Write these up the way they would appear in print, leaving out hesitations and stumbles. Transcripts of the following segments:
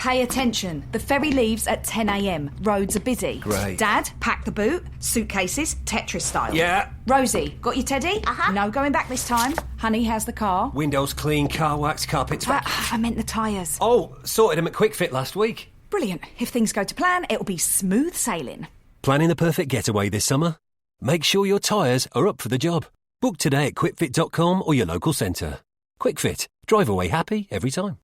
Pay attention. The ferry leaves at 10 a.m. Roads are busy. Great. Dad, pack the boot. Suitcases, Tetris style. Yeah. Rosie, got your teddy? Uh-huh. No going back this time. Honey, how's the car? Windows clean, car wax, carpets back. I meant the tyres. Oh, sorted them at Quick Fit last week. Brilliant. If things go to plan, it'll be smooth sailing. Planning the perfect getaway this summer? Make sure your tyres are up for the job. Book today at quickfit.com or your local centre. Quick Fit. Drive away happy every time.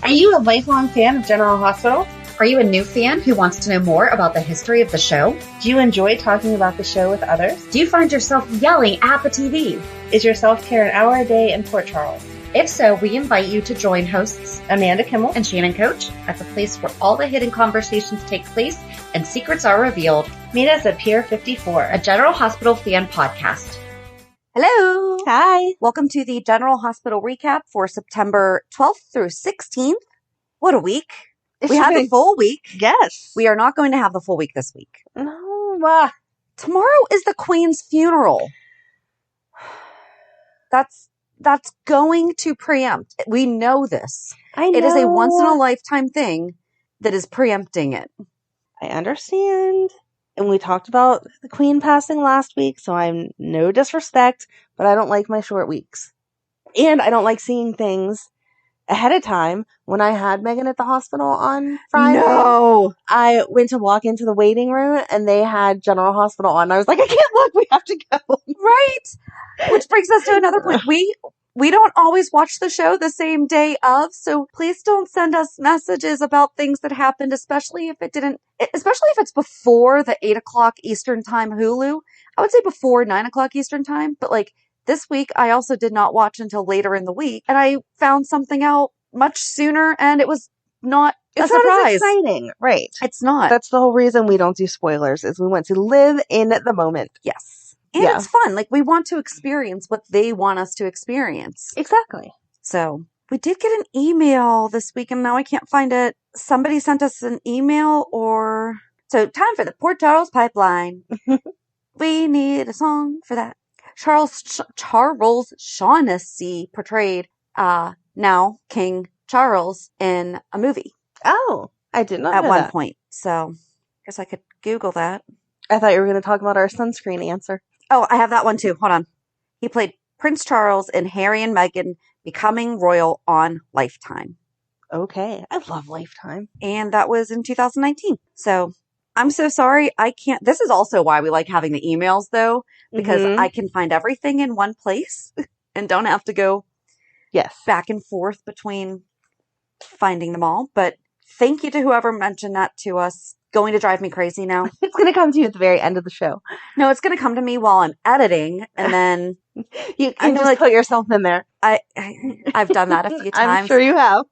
Are you a lifelong fan of General Hospital? Are you a new fan who wants to know more about the history of the show? Do you enjoy talking about the show with others? Do you find yourself yelling at the TV? Is your self-care an hour a day in Port Charles? If so, we invite you to join hosts Amanda Kimmel and Shannon Coach at the place where all the hidden conversations take place and secrets are revealed. Meet us at Pier 54, A General Hospital fan podcast. Hello. Hi. Welcome to the General Hospital recap for September 12th through 16th. What a week. We had the full week. Yes. We are not going to have the full week this week. No. Tomorrow is the Queen's funeral. That's going to preempt. We know this. I know. It is a once in a lifetime thing that is preempting it. I understand. And we talked about the Queen passing last week, so I'm no disrespect, but I don't like my short weeks. And I don't like seeing things ahead of time. When I had Megan at the hospital on Friday, No. I went to walk into the waiting room and they had General Hospital on. I was like, I can't look. We have to go. Right. Which brings us to another point. We don't always watch the show the same day of, so please don't send us messages about things that happened, especially if it's before the 8 o'clock Eastern time Hulu. I would say before 9 o'clock Eastern time, but like this week, I also did not watch until later in the week, and I found something out much sooner, and it was not a surprise. Not as exciting. Right. It's not. That's the whole reason we don't do spoilers, is we want to live in the moment. Yes. And it's fun. Like, we want to experience what they want us to experience. Exactly. So, we did get an email this week, and now I can't find it. Somebody sent us an email So, time for the Port Charles Pipeline. We need a song for that. Charles Shaughnessy portrayed, now King Charles in a movie. Oh, I did not know at one that. point. So, I guess I could Google that. I thought you were going to talk about our sunscreen answer. Oh, I have that one too. Hold on. He played Prince Charles in Harry and Meghan Becoming Royal on Lifetime. Okay. I love Lifetime. And that was in 2019. So I'm so sorry. I can't. This is also why we like having the emails though, because I can find everything in one place and don't have to go back and forth between finding them all. But thank you to whoever mentioned that to us. Going to drive me crazy now. It's going to come to you at the very end of the show. No, it's going to come to me while I'm editing, and then you can just put yourself in there. I've done that a few times. I'm sure you have.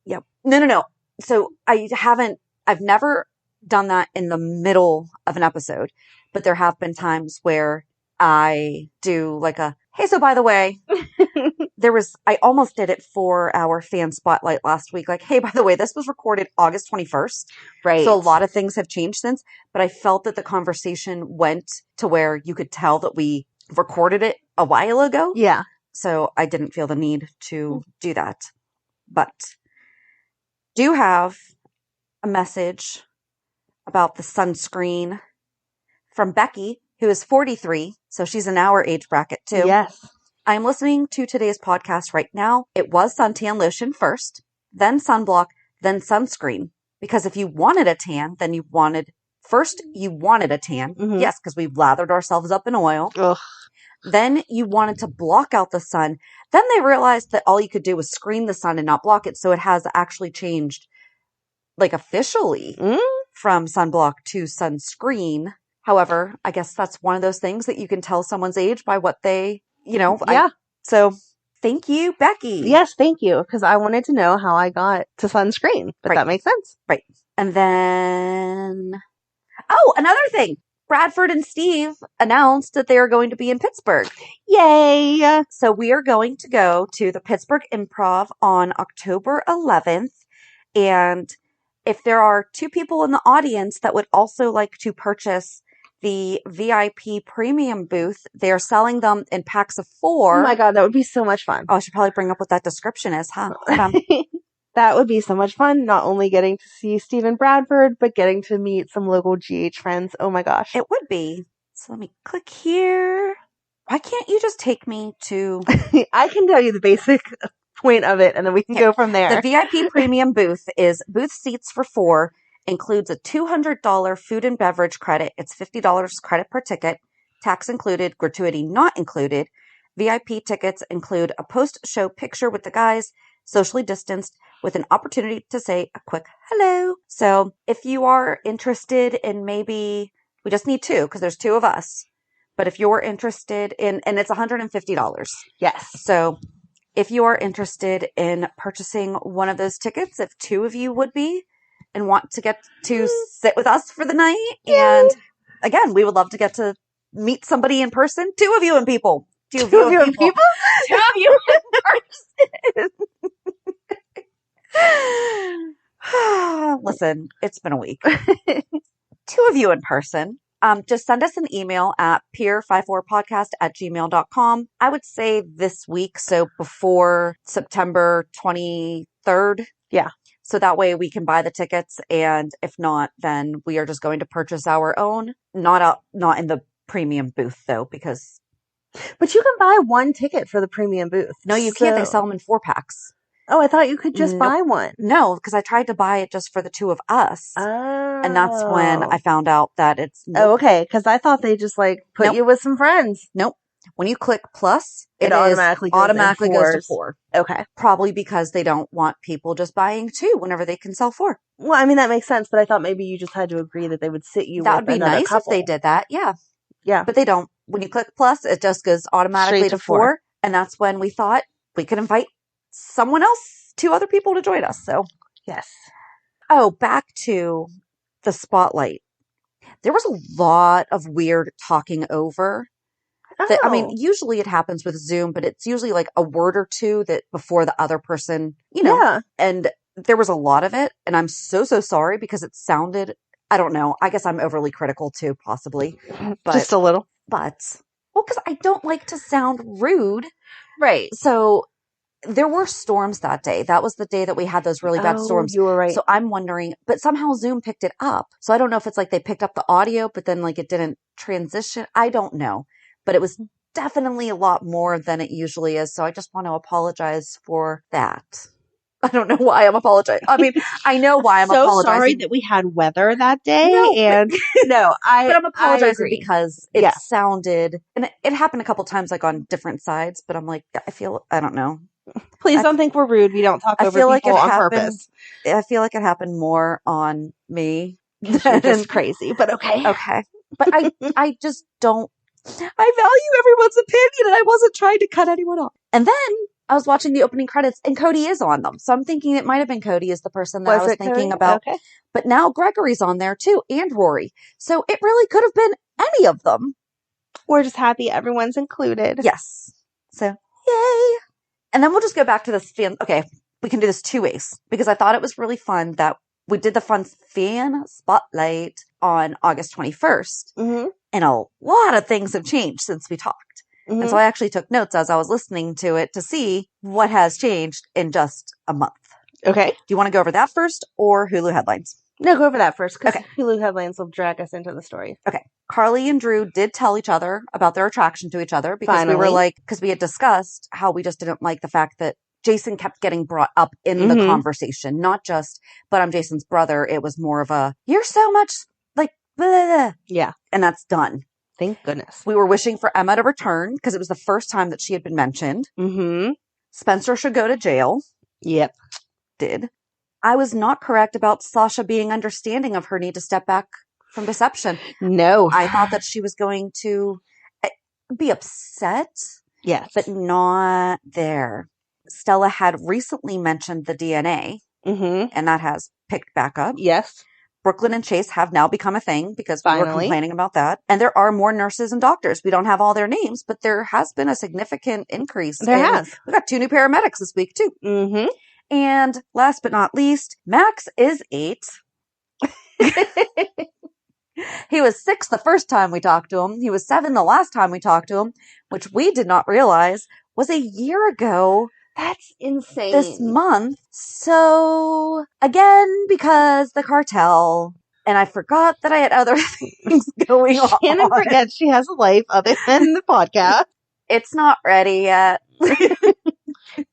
Yep. No. So I've never done that in the middle of an episode, but there have been times where I do like hey, so by the way, I almost did it for our fan spotlight last week. Like, hey, by the way, this was recorded August 21st. Right. So a lot of things have changed since, but I felt that the conversation went to where you could tell that we recorded it a while ago. Yeah. So I didn't feel the need to do that. But do have a message about the sunscreen from Becky, who is 43. So she's in our age bracket too. Yes. I'm listening to today's podcast right now. It was suntan lotion first, then sunblock, then sunscreen. Because if you wanted a tan, then you wanted a tan. Mm-hmm. Yes, because we've lathered ourselves up in oil. Ugh. Then you wanted to block out the sun. Then they realized that all you could do was screen the sun and not block it. So it has actually changed, like officially, from sunblock to sunscreen. However, I guess that's one of those things that you can tell someone's age by what they, Yeah. So thank you, Becky. Yes, thank you. Because I wanted to know how I got to sunscreen, but that makes sense. Right. And then, another thing. Bradford and Steve announced that they are going to be in Pittsburgh. Yay! So we are going to go to the Pittsburgh Improv on October 11th. And if there are two people in the audience that would also like to purchase the VIP premium booth. They're selling them in packs of 4. Oh my God, that would be so much fun. Oh, I should probably bring up what that description is, huh? Hold on. That would be so much fun. Not only getting to see Stephen Bradford, but getting to meet some local GH friends. Oh my gosh. It would be. So let me click here. Why can't you just take me to... I can tell you the basic point of it, and then we can go from there. The VIP premium booth is booth seats for 4, includes a $200 food and beverage credit. It's $50 credit per ticket, tax included, gratuity not included. VIP tickets include a post-show picture with the guys, socially distanced, with an opportunity to say a quick hello. So if you are interested in maybe, we just need 2 because there's 2 of us. But if you're interested in, and it's $150. Yes. So if you are interested in purchasing one of those tickets, if 2 of you would be, and want to get to sit with us for the night. And again, we would love to get to meet somebody in person. 2 of you and people. 2 of you and people. 2 of you in person. Listen, it's been a week. 2 of you in person. Just send us an email at pier54podcast@gmail.com. I would say this week, so before September 23rd. Yeah. So that way we can buy the tickets, and if not, then we are just going to purchase our own. Not in the premium booth though, because... But you can buy 1 ticket for the premium booth. No, you can't. They sell them in 4 packs. Oh, I thought you could just buy one. No, because I tried to buy it just for the 2 of us. Oh. And that's when I found out that it's... Oh, okay. Because I thought they just put you with some friends. Nope. When you click plus, it automatically goes to 4. Okay. Probably because they don't want people just buying 2 whenever they can sell 4. Well, I mean, that makes sense, but I thought maybe you just had to agree that they would sit you that with would be another nice couple. If they did that. Yeah. Yeah. But they don't. When you click plus, it just goes automatically Straight to to 4. And that's when we thought we could invite someone else, 2 other people to join us. So, yes. Oh, back to the spotlight. There was a lot of weird talking over. That, I mean, usually it happens with Zoom, but it's usually like a word or 2 that before the other person, Yeah. And there was a lot of it. And I'm so sorry because it sounded, I don't know. I guess I'm overly critical too, possibly. But, just a little. But, well, because I don't like to sound rude. Right. So there were storms that day. That was the day that we had those really bad storms. You were right. So I'm wondering, but somehow Zoom picked it up. So I don't know if it's like they picked up the audio, but then it didn't transition. I don't know. But it was definitely a lot more than it usually is. So I just want to apologize for that. I don't know why I'm apologizing. I mean, I know why I'm so apologizing. Sorry that we had weather that day. No, and but I'm apologizing because it sounded, and it happened a couple times on different sides, but I'm like, I don't know. Please don't think we're rude. We don't talk over people on purpose. I feel like it happened more on me. You're just crazy, but okay. Okay. But I just don't, I value everyone's opinion and I wasn't trying to cut anyone off. And then I was watching the opening credits and Cody is on them. So I'm thinking it might have been Cody as the person that I was thinking about. Okay. But now Gregory's on there too and Rory. So it really could have been any of them. We're just happy everyone's included. Yes. So yay. And then we'll just go back to this fan. Okay. We can do this 2 ways because I thought it was really fun that we did the fun fan spotlight on August 21st. Mm-hmm. And a lot of things have changed since we talked. Mm-hmm. And so I actually took notes as I was listening to it to see what has changed in just a month. Okay. Do you want to go over that first or Hulu headlines? No, go over that first because okay. Hulu headlines will drag us into the story. Okay. Carly and Drew did tell each other about their attraction to each other because we were because we had discussed how we just didn't like the fact that Jason kept getting brought up in the conversation, not just, but I'm Jason's brother. It was more of a, you're so much blah, blah, blah. Yeah. And that's done. Thank goodness. We were wishing for Emma to return because it was the first time that she had been mentioned. Mm-hmm. Spencer should go to jail. Yep. Did. I was not correct about Sasha being understanding of her need to step back from deception. No. I thought that she was going to be upset. Yes. But not there. Stella had recently mentioned the DNA. Mm-hmm. And that has picked back up. Yes. Brook Lynn and Chase have now become a thing because we were Finally. complaining about that. And there are more nurses and doctors. We don't have all their names, but there has been a significant increase. There has. We got 2 new paramedics this week too. Mm-hmm. And last but not least, Max is 8. He was 6 the first time we talked to him. He was 7 the last time we talked to him, which we did not realize was a year ago That's insane. this month. So, again, because the cartel, and I forgot that I had other things going on. Shannon forgets she has a life other than the podcast. It's not ready yet.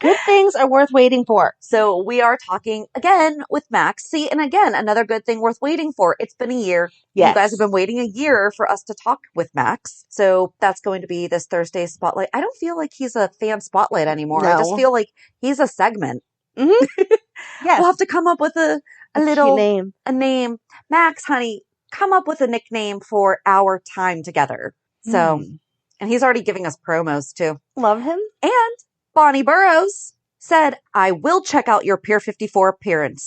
Good things are worth waiting for. So we are talking again with Max. See, and again, another good thing worth waiting for. It's been a year. Yes. You guys have been waiting a year for us to talk with Max. So that's going to be this Thursday spotlight. I don't feel like he's a fan spotlight anymore. I just No. feel like he's a segment. Yes. We'll have to come up with a little cute name. a name. Max, honey, come up with a nickname for our time together. So, and he's already giving us promos too. Love him. And Bonnie Burrows said, I will check out your Pier 54 appearance.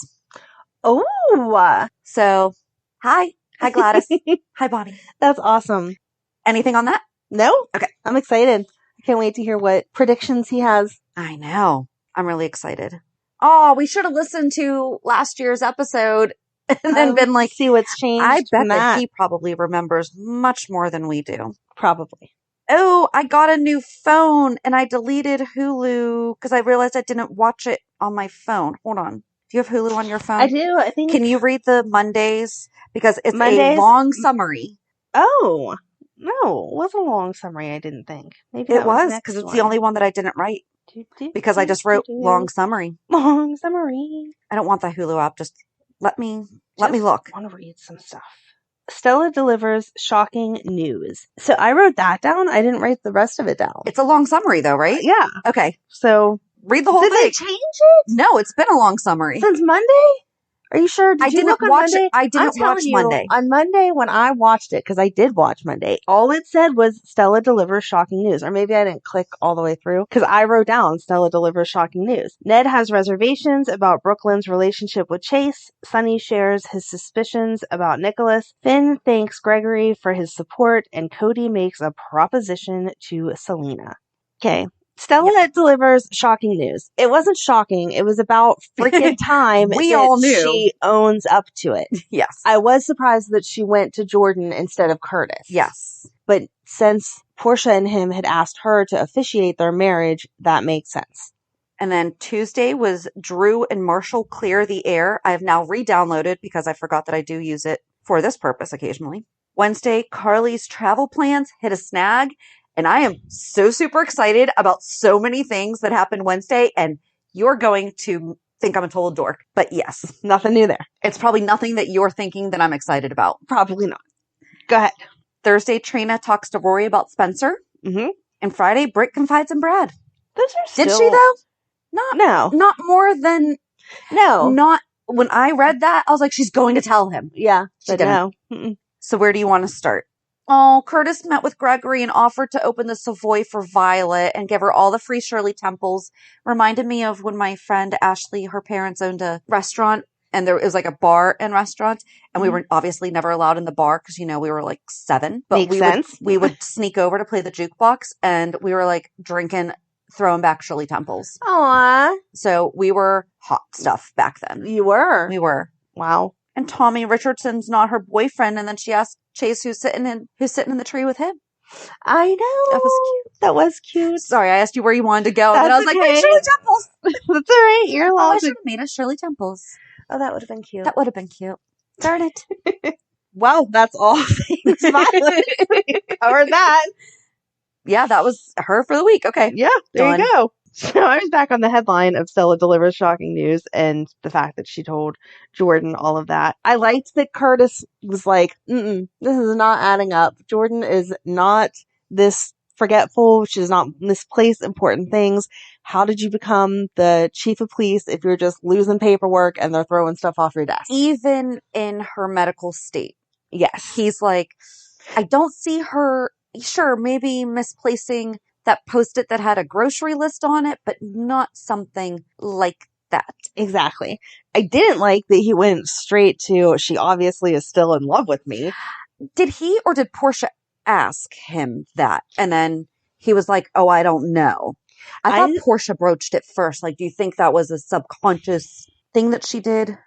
Oh. So, hi. Hi, Gladys. Hi, Bonnie. That's awesome. Anything on that? No? Okay. I'm excited. I can't wait to hear what predictions he has. I know. I'm really excited. Oh, we should have listened to last year's episode and then been like, see what's changed. I bet from that he probably remembers much more than we do. Probably. Oh, I got a new phone and I deleted Hulu because I realized I didn't watch it on my phone. Hold on. Do you have Hulu on your phone? I do. I think. Can you read the Mondays? Because it's Mondays? a long summary. Oh. No, it wasn't a long summary, I didn't think. Maybe It that was next because it's one. the only one that I didn't write because I just wrote long summary. Long summary. I don't want the Hulu app. Just let me look. I want to read some stuff. Stella delivers shocking news. So I wrote that down. I didn't write the rest of it down. It's a long summary though, right? Yeah. Okay. So Read the whole did thing. they change it No, it's been a long summary. since Monday? Are you sure? I you didn't look on watch Monday? it. I didn't I'm telling watch you, Monday. On Monday when I watched it, because I did watch Monday, all it said was Stella delivers shocking news. Or maybe I didn't click all the way through because I wrote down Stella delivers shocking news. Ned has reservations about Brook Lynn's relationship with Chase. Sonny shares his suspicions about Nicholas. Finn thanks Gregory for his support, and Cody makes a proposition to Selena. Okay. Stella delivers shocking news. It wasn't shocking. It was about freaking time We that all knew. she owns up to it. Yes. I was surprised that she went to Jordan instead of Curtis. Yes. But since Portia and him had asked her to officiate their marriage, that makes sense. And then Tuesday was Drew and Marshall clear the air. I have now re-downloaded because I forgot that I do use it for this purpose occasionally. Wednesday, Carly's travel plans hit a snag. And I am so super excited about so many things that happened Wednesday. And you're going to think I'm a total dork. But yes, Nothing new there. it's probably nothing that you're thinking that I'm excited about. Probably not. Go ahead. Thursday, Trina talks to Rory about Spencer. Mm-hmm. And Friday, Britt confides in Brad. Those are Did still... she though? No. Not more than... No. Not... When I read that, I was like, she's going to tell him. Yeah. She But didn't. no. Mm-mm. So where do you want to start? Oh, Curtis met with Gregory and offered to open the Savoy for Violet and give her all the free Shirley Temples. Reminded me of when my friend Ashley, her parents owned a restaurant and there was like a bar and restaurant and we were obviously never allowed in the bar because, you know, we were like 7. But Makes sense. we would sneak over to play the jukebox and we were like drinking, throwing back Shirley Temples. Aw. So we were hot stuff back then. You were. We were. Wow. And Tommy Richardson's not her boyfriend. And then she asked Chase who's sitting in the tree with him. I know. That was cute. That was cute. Sorry, I asked you where you wanted to go. And then I was That's like, wait, okay. Shirley Temples. That's all right. You're Oh, I allowed should to. have made us Shirley Temples. Oh, that would have been cute. That would have been cute. Darn it. Well, that's all things Violet. Covered that. Yeah, that was her for the week. Okay. Yeah, there Done. you go. So I was back on the headline of Stella delivers shocking news and the fact that she told Jordan all of that. I liked that Curtis was like, this is not adding up. Jordan is not this forgetful. She does not misplace important things. How did you become the chief of police if you're just losing paperwork and they're throwing stuff off your desk? Even in her medical state. Yes. He's like, I don't see her, sure, maybe misplacing that Post-it that had a grocery list on it, but not something like that. Exactly. I didn't like that he went straight to, she obviously is still in love with me. Did he or did Portia ask him that? And then he was like, oh, I don't know. I thought Portia broached it first. Like, do you think that was a subconscious thing that she did?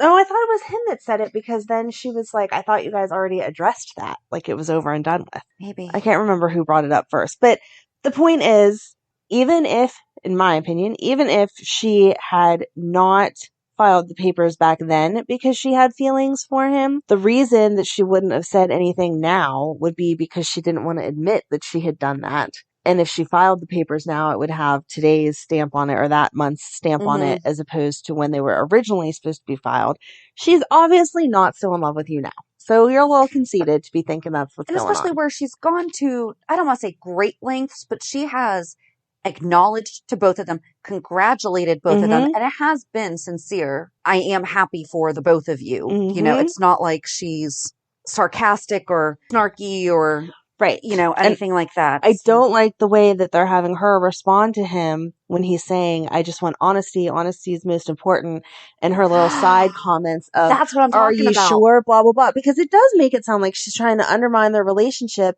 No, I thought it was him that said it because then she was like, I thought you guys already addressed that. Like it was over and done with. Maybe. I can't remember who brought it up first. But the point is, even if, in my opinion, even if she had not filed the papers back then because she had feelings for him, the reason that she wouldn't have said anything now would be because she didn't want to admit that she had done that. And if she filed the papers now, it would have today's stamp on it or that month's stamp on it as opposed to when they were originally supposed to be filed. She's obviously not still in love with you now. So you're a little conceited to be thinking that's what's going on. And especially where she's gone to, I don't want to say great lengths, but she has acknowledged to both of them, congratulated both of them, and it has been sincere. I am happy for the both of you. You know, it's not like she's sarcastic or snarky or... Right. You know, anything like that. I don't like the way that they're having her respond to him when he's saying, I just want honesty. Honesty is most important. And her little side comments of, that's what I'm talking about. Are you sure? Blah, blah, blah. Because it does make it sound like she's trying to undermine their relationship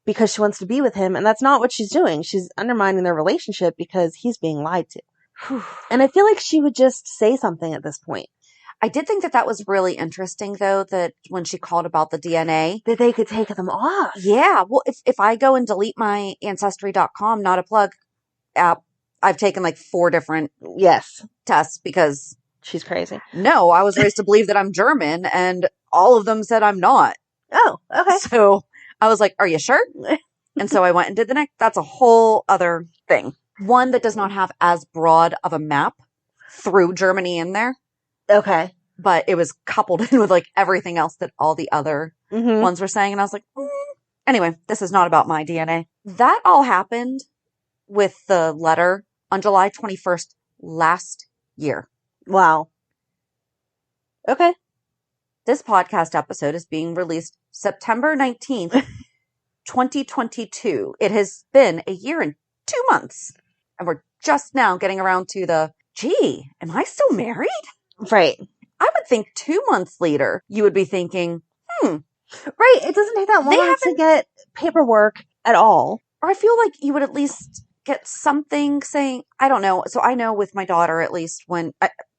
because she wants to be with him. And that's not what she's doing. She's undermining their relationship because he's being lied to. And I feel like she would just say something at this point. I did think that that was really interesting, though, that when she called about the DNA. That they could take them off. Yeah. Well, if I go and delete my Ancestry.com, not a plug app, I've taken like 4 different tests because... She's crazy. No, I was raised to believe that I'm German, and all of them said I'm not. Oh, okay. So I was like, are you sure? And so I went and did the next. That's a whole other thing. One that does not have as broad of a map through Germany in there. Okay. But it was coupled in with like everything else that all the other ones were saying. And I was like, Anyway, this is not about my DNA. That all happened with the letter on July 21st last year. Wow. Okay. This podcast episode is being released September 19th, 2022. It has been a year and 2 months. And we're just now getting around to the, gee, am I still married? Right. I would think 2 months later, you would be thinking, Right. It doesn't take that long to get paperwork at all. Or I feel like you would at least get something saying, I don't know. So I know with my daughter, at least when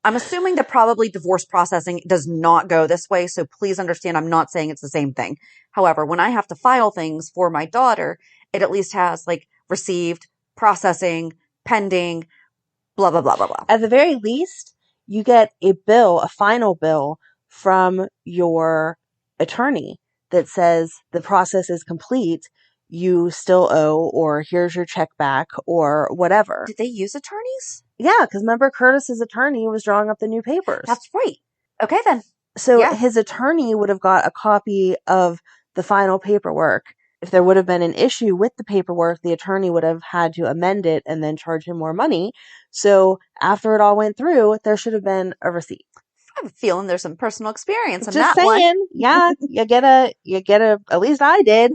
I'm assuming that probably divorce processing does not go this way. So please understand, I'm not saying it's the same thing. However, when I have to file things for my daughter, it at least has like received, processing, pending, blah, blah, blah, blah, blah. At the very least, you get a bill, a final bill from your attorney that says the process is complete. You still owe, or here's your check back, or whatever. Did they use attorneys? Yeah, because remember Curtis's attorney was drawing up the new papers. That's right. Okay, then. So his attorney would have got a copy of the final paperwork. If there would have been an issue with the paperwork, the attorney would have had to amend it and then charge him more money. So after it all went through, there should have been a receipt. I have a feeling there's some personal experience in Just that saying, one. Yeah, you get a, at least I did.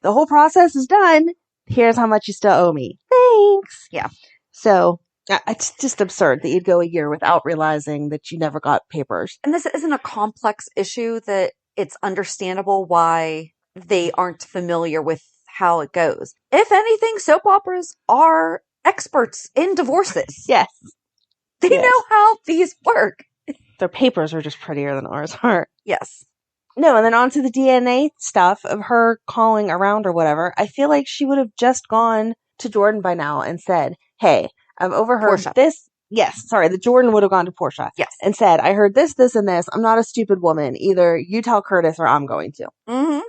The whole process is done. Here's how much you still owe me. Thanks. Yeah. So it's just absurd that you'd go a year without realizing that you never got papers. And this isn't a complex issue that it's understandable why they aren't familiar with how it goes. If anything, soap operas are experts in divorces. Yes. They know how these work. Their papers are just prettier than ours are. Yes. No, and then on to the DNA stuff of her calling around or whatever. I feel like she would have just gone to Jordan by now and said, hey, I've overheard Portia. this. Yes, sorry, the Jordan would have gone to Portia. Yes. And said, I heard this, this, and this. I'm not a stupid woman. Either you tell Curtis or I'm going to. Mm-hmm.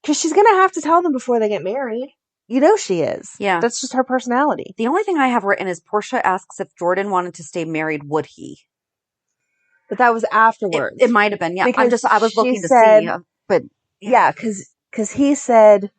Because she's going to have to tell them before they get married. You know she is. Yeah. That's just her personality. The only thing I have written is Portia asks if Jordan wanted to stay married, would he? But that was afterwards. It might have been, yeah. Because I was looking she to said, see. But yeah, because he said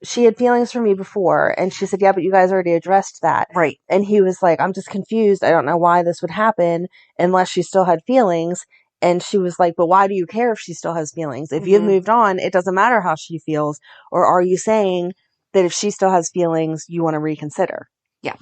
she had feelings for me before, and she said, yeah, but you guys already addressed that. Right. And he was like, I'm just confused. I don't know why this would happen unless she still had feelings. And she was like, but why do you care if she still has feelings? If you've moved on, it doesn't matter how she feels. Or are you saying that if she still has feelings, you want to reconsider? Yeah.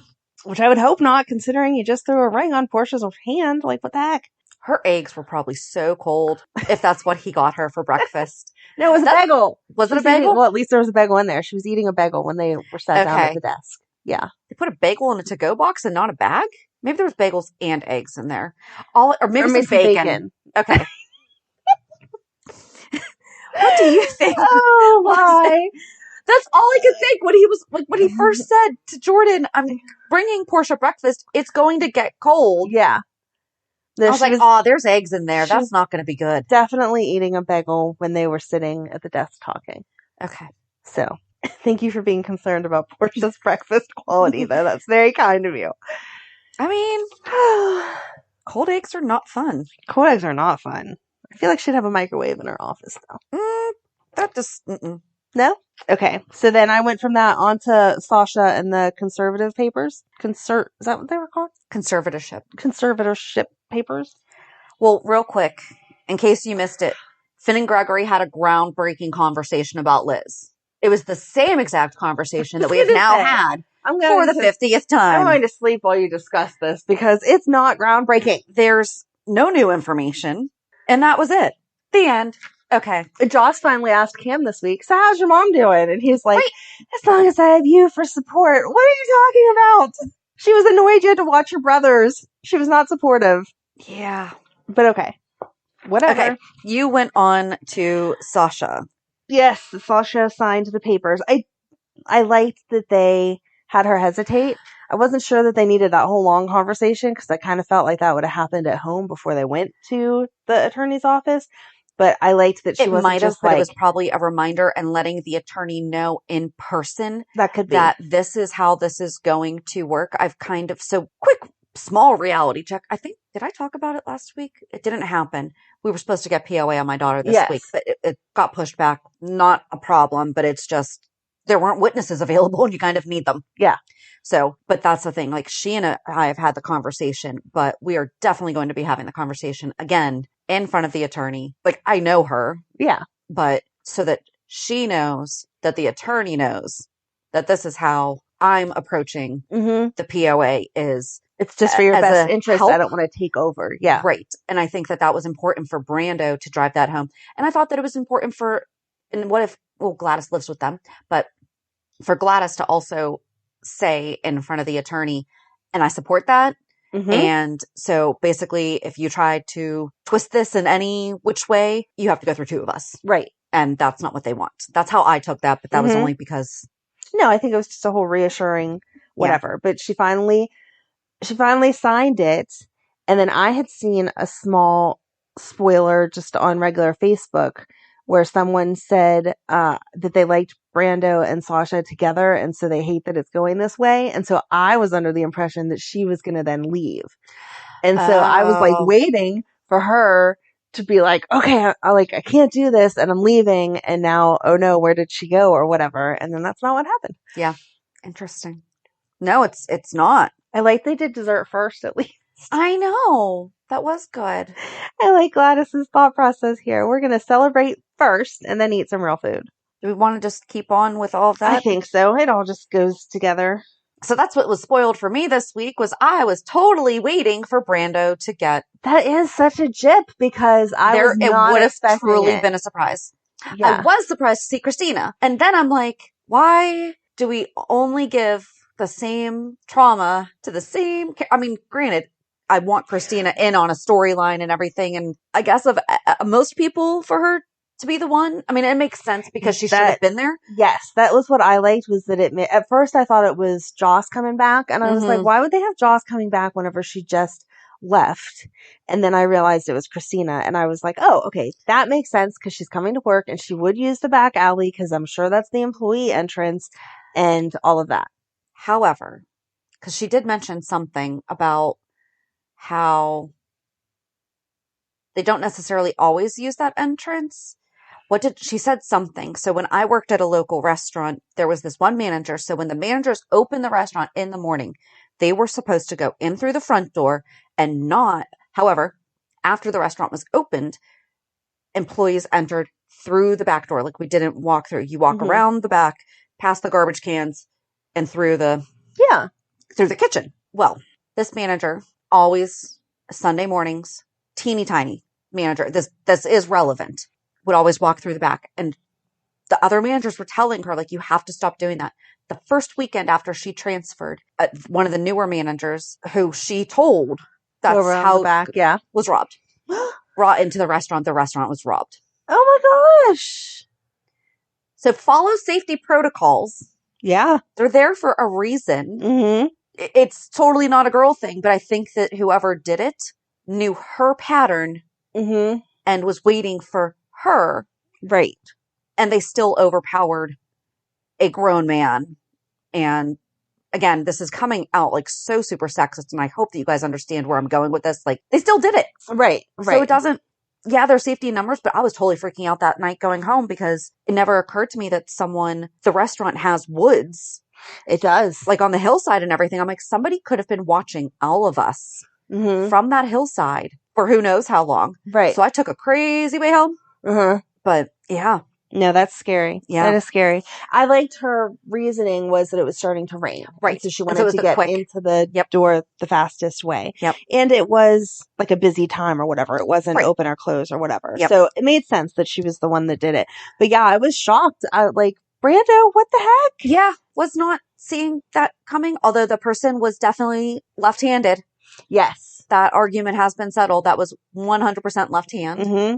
Which I would hope not, considering you just threw a ring on Portia's hand. Like, what the heck? Her eggs were probably so cold, if that's what he got her for breakfast. No, it was a bagel. Was it a bagel? Well, at least there was a bagel in there. She was eating a bagel when they were sat down at the desk. Yeah. They put a bagel in a to-go box and not a bag? Maybe there was bagels and eggs in there. Or maybe some bacon. Okay. What do you think? Oh my. That's all I could think when he was like, when he first said to Jordan, I'm bringing Portia breakfast. It's going to get cold. Yeah. No, I was like, oh, there's eggs in there. That's not going to be good. Definitely eating a bagel when they were sitting at the desk talking. Okay. So thank you for being concerned about Portia's breakfast quality, though. That's very kind of you. I mean, cold eggs are not fun. Cold eggs are not fun. I feel like she'd have a microwave in her office, though. That just... No? Okay. So then I went from that on to Sasha and the conservative papers. Is that what they were called? Conservatorship. Conservatorship papers. Well, real quick, in case you missed it, Finn and Gregory had a groundbreaking conversation about Liz. It was the same exact conversation that we have now had for the 50th time. I'm going to sleep while you discuss this because it's not groundbreaking. There's no new information, and that was it. The end. Okay. Joss finally asked Cam this week, so how's your mom doing? And he's like, as long as I have you for support. What are you talking about? She was annoyed you had to watch your brothers. She was not supportive. Yeah. But okay. Whatever. Okay. You went on to Sasha. Yes, Sasha signed the papers. I liked that they had her hesitate. I wasn't sure that they needed that whole long conversation because I kind of felt like that would have happened at home before they went to the attorney's office. But I liked that she wasn't just like... It was probably a reminder and letting the attorney know in person that could be that this is how this is going to work. I've kind of... So, quick, small reality check. I think... Did I talk about it last week? It didn't happen. We were supposed to get POA on my daughter this week, but it got pushed back. Not a problem, but it's just... There weren't witnesses available and you kind of need them. Yeah. So, but that's the thing. Like, she and I have had the conversation, but we are definitely going to be having the conversation again in front of the attorney. Like, I know her. Yeah. But so that she knows that the attorney knows that this is how I'm approaching the POA is. It's just for your best interest. Help. I don't want to take over. Yeah. Right. And I think that was important for Brando to drive that home. And I thought that it was important and what if, well, Gladys lives with them, but for Gladys to also say in front of the attorney, and I support that. And so basically, if you try to twist this in any which way, you have to go through two of us. Right. And that's not what they want. That's how I took that, but that was only because... No, I think it was just a whole reassuring whatever. Yeah. But she finally signed it. And then I had seen a small spoiler just on regular Facebook where someone said that they liked Brando and Sasha together, and so they hate that it's going this way. And so I was under the impression that she was going to then leave. And so I was like waiting for her to be like, okay, I can't do this, and I'm leaving. And now, oh no, where did she go or whatever? And then that's not what happened. Yeah, interesting. No, it's not. I like they did dessert first at least. I know. That was good. I like Gladys's thought process here. We're going to celebrate first and then eat some real food. Do we want to just keep on with all of that? I think so. It all just goes together. So that's what was spoiled for me this week was I was totally waiting for Brando to get... That is such a jip because I was not expecting it. It would have truly been a surprise. Yeah. I was surprised to see Kristina. And then I'm like, why do we only give the same trauma to the same... I mean, granted, I want Kristina in on a storyline and everything. And I guess of most people for her to be the one. I mean, it makes sense because she should have been there. Yes, that was what I liked was that at first I thought it was Joss coming back. And I was like, why would they have Joss coming back whenever she just left? And then I realized it was Kristina. And I was like, oh, okay, that makes sense because she's coming to work and she would use the back alley because I'm sure that's the employee entrance and all of that. However, because she did mention something about how they don't necessarily always use that entrance. She said something. So when I worked at a local restaurant, there was this one manager. So when the managers opened the restaurant in the morning, they were supposed to go in through the front door and not, however, after the restaurant was opened, employees entered through the back door. Like we didn't walk through. You walk around the back, past the garbage cans and through the kitchen. Well, this manager always Sunday mornings, teeny tiny manager. This is relevant. Would always walk through the back. And the other managers were telling her, like, you have to stop doing that. The first weekend after she transferred, one of the newer managers who she told that's how the back, was robbed. Brought into the restaurant was robbed. Oh my gosh. So follow safety protocols. Yeah. They're there for a reason. Mm-hmm. It's totally not a girl thing, but I think that whoever did it knew her pattern Mm-hmm. and was waiting for her. Right. And they still overpowered a grown man. And again, this is coming out like so super sexist, and I hope that you guys understand where I'm going with this. Like, they still did it. Right. So it doesn't, yeah, there's safety in numbers, but I was totally freaking out that night going home because it never occurred to me that the restaurant has woods. It does. Like on the hillside and everything. I'm like, somebody could have been watching all of us from that hillside for who knows how long. Right. So I took a crazy way home. But yeah. No, that's scary. Yeah. That is scary. I liked her reasoning was that it was starting to rain. Right. So she wanted to get into the door the fastest way. Yep. And it was like a busy time or whatever. It wasn't open or close or whatever. Yep. So it made sense that she was the one that did it. But yeah, I was shocked. Like, Brando, what the heck? Yeah. Was not seeing that coming. Although the person was definitely left-handed. Yes. That argument has been settled. That was 100% left hand. Mm-hmm.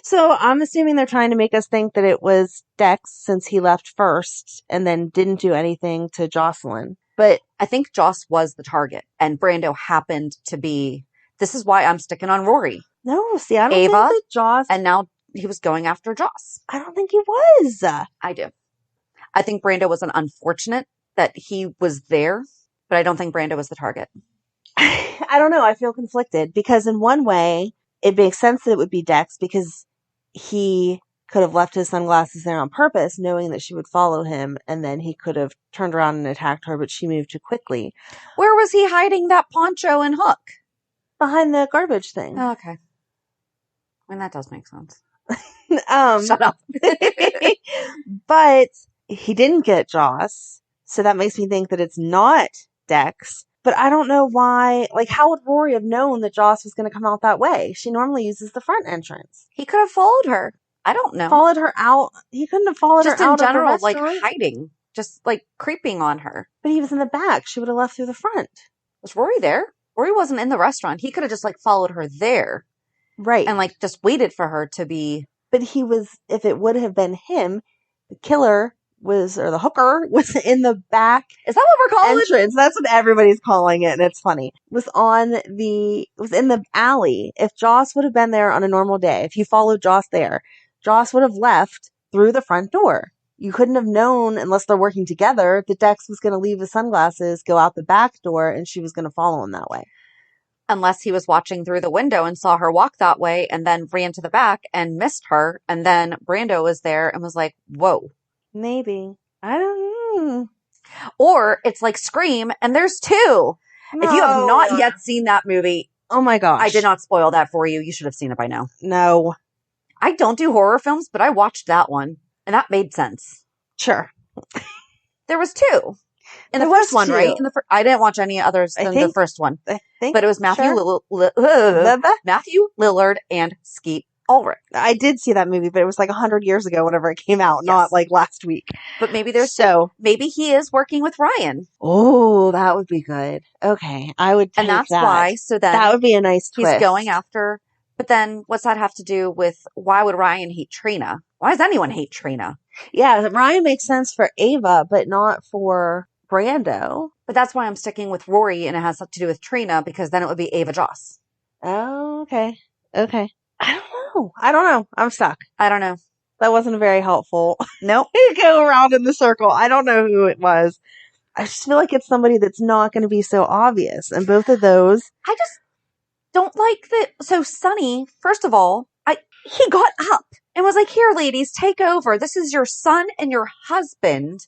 So I'm assuming they're trying to make us think that it was Dex since he left first and then didn't do anything to Jocelyn. But I think Joss was the target and Brando happened to be, this is why I'm sticking on Rory. No, see, I don't Ava, think that Joss. And now he was going after Joss. I don't think he was. I do. I think Brando was an unfortunate that he was there, but I don't think Brando was the target. I don't know. I feel conflicted because in one way, it makes sense that it would be Dex because he could have left his sunglasses there on purpose, knowing that she would follow him, and then he could have turned around and attacked her, but she moved too quickly. Where was he hiding that poncho and hook? Behind the garbage thing. Oh, okay. I mean, that does make sense. Shut up. But he didn't get Joss, so that makes me think that it's not Dex. But I don't know why, like, how would Rory have known that Joss was going to come out that way? She normally uses the front entrance. He could have followed her. I don't know. Followed her out. He couldn't have followed her out. Just in general, of the like restaurant. hiding. Just like creeping on her. But he was in the back. She would have left through the front. Was Rory there? Rory wasn't in the restaurant. He could have just like followed her there. Right. And like just waited for her to be. But he was, if it would have been him, the killer was, or the hooker was in the back. Is that what we're calling entrance? That's what everybody's calling it, and it's funny. Was in the alley. If Joss would have been there on a normal day, if you followed Joss there, Joss would have left through the front door. You couldn't have known, unless they're working together, that Dex was going to leave his sunglasses, go out the back door, and she was going to follow him that way. Unless he was watching through the window and saw her walk that way and then ran to the back and missed her. And then Brando was there and was like, whoa. Maybe. I don't know. Or it's like Scream and there's two. No. If you have not yet seen that movie. Oh my gosh. I did not spoil that for you. You should have seen it by now. No. I don't do horror films, but I watched that one and that made sense. Sure. There was two. In the first one, right? I didn't watch any others than the first one. I think. But it was Matthew Lillard and Skeet Ulrich. I did see that movie, but it was like 100 years ago whenever it came out, not like last week. But maybe maybe he is working with Ryan. Oh, that would be good. Okay. I would take And that's that. why, so then. That would be a nice twist. He's going after, but then what's that have to do with, why would Ryan hate Trina? Why does anyone hate Trina? Yeah, Ryan makes sense for Ava, but not for Brando. But that's why I'm sticking with Rory, and it has to do with Trina, because then it would be Ava Joss. Oh, okay. Okay. I don't know. I'm stuck. I don't know. That wasn't very helpful. Nope. Go around in the circle. I don't know who it was. I just feel like it's somebody that's not going to be so obvious. And both of those. I just don't like that. So Sonny, first of all, he got up and was like, here, ladies, take over. This is your son and your husband.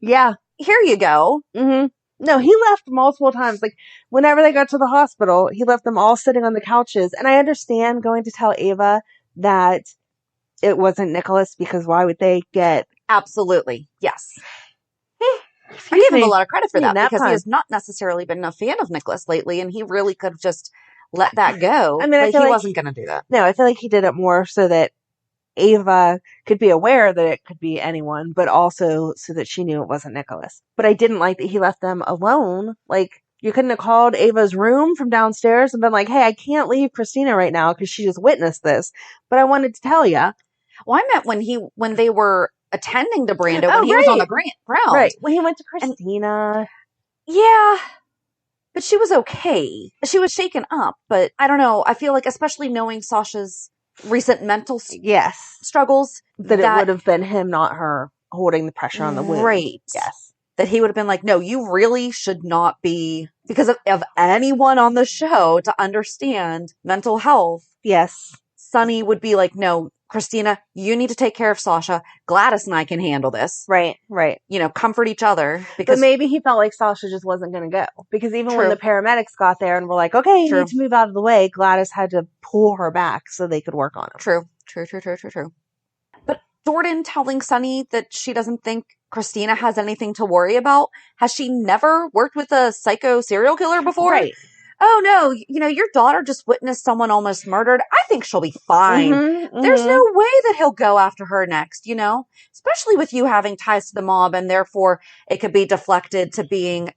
Yeah. Here you go. Mm-hmm. No, he left multiple times. Like, whenever they got to the hospital, he left them all sitting on the couches. And I understand going to tell Ava that it wasn't Nicholas, because why would they get... Absolutely. Yes. I give him a lot of credit for that, because he has not necessarily been a fan of Nicholas lately, and he really could have just let that go. I mean, he wasn't going to do that. No, I feel like he did it more so that Ava could be aware that it could be anyone, but also so that she knew it wasn't Nicholas. But I didn't like that he left them alone. Like, You couldn't have called Ava's room from downstairs and been like, hey, I can't leave Kristina right now because she just witnessed this, but I wanted to tell you. Well, I meant when they were attending to Brando, when he was right. on the ground. Right. When he went to Kristina. Yeah. But she was okay. She was shaken up, but I don't know. I feel like, especially knowing Sasha's recent mental Yes. struggles, That it would have been him, not her, holding the pressure on the wound. Right. Yes. That he would have been like, no, you really should not be, because of anyone on the show to understand mental health. Yes. Sonny would be like, no, Kristina, you need to take care of Sasha. Gladys and I can handle this. Right, right. You know, comfort each other. Because but maybe he felt like Sasha just wasn't going to go. Because even when True. the paramedics got there and were like, okay, you True. need to move out of the way, Gladys had to pull her back so they could work on him. True. But Jordan telling Sonny that she doesn't think Kristina has anything to worry about. Has she never worked with a psycho serial killer before? Right. Oh no, you know, your daughter just witnessed someone almost murdered. I think she'll be fine. Mm-hmm, There's no way that he'll go after her next, you know? Especially with you having ties to the mob, and therefore it could be deflected to being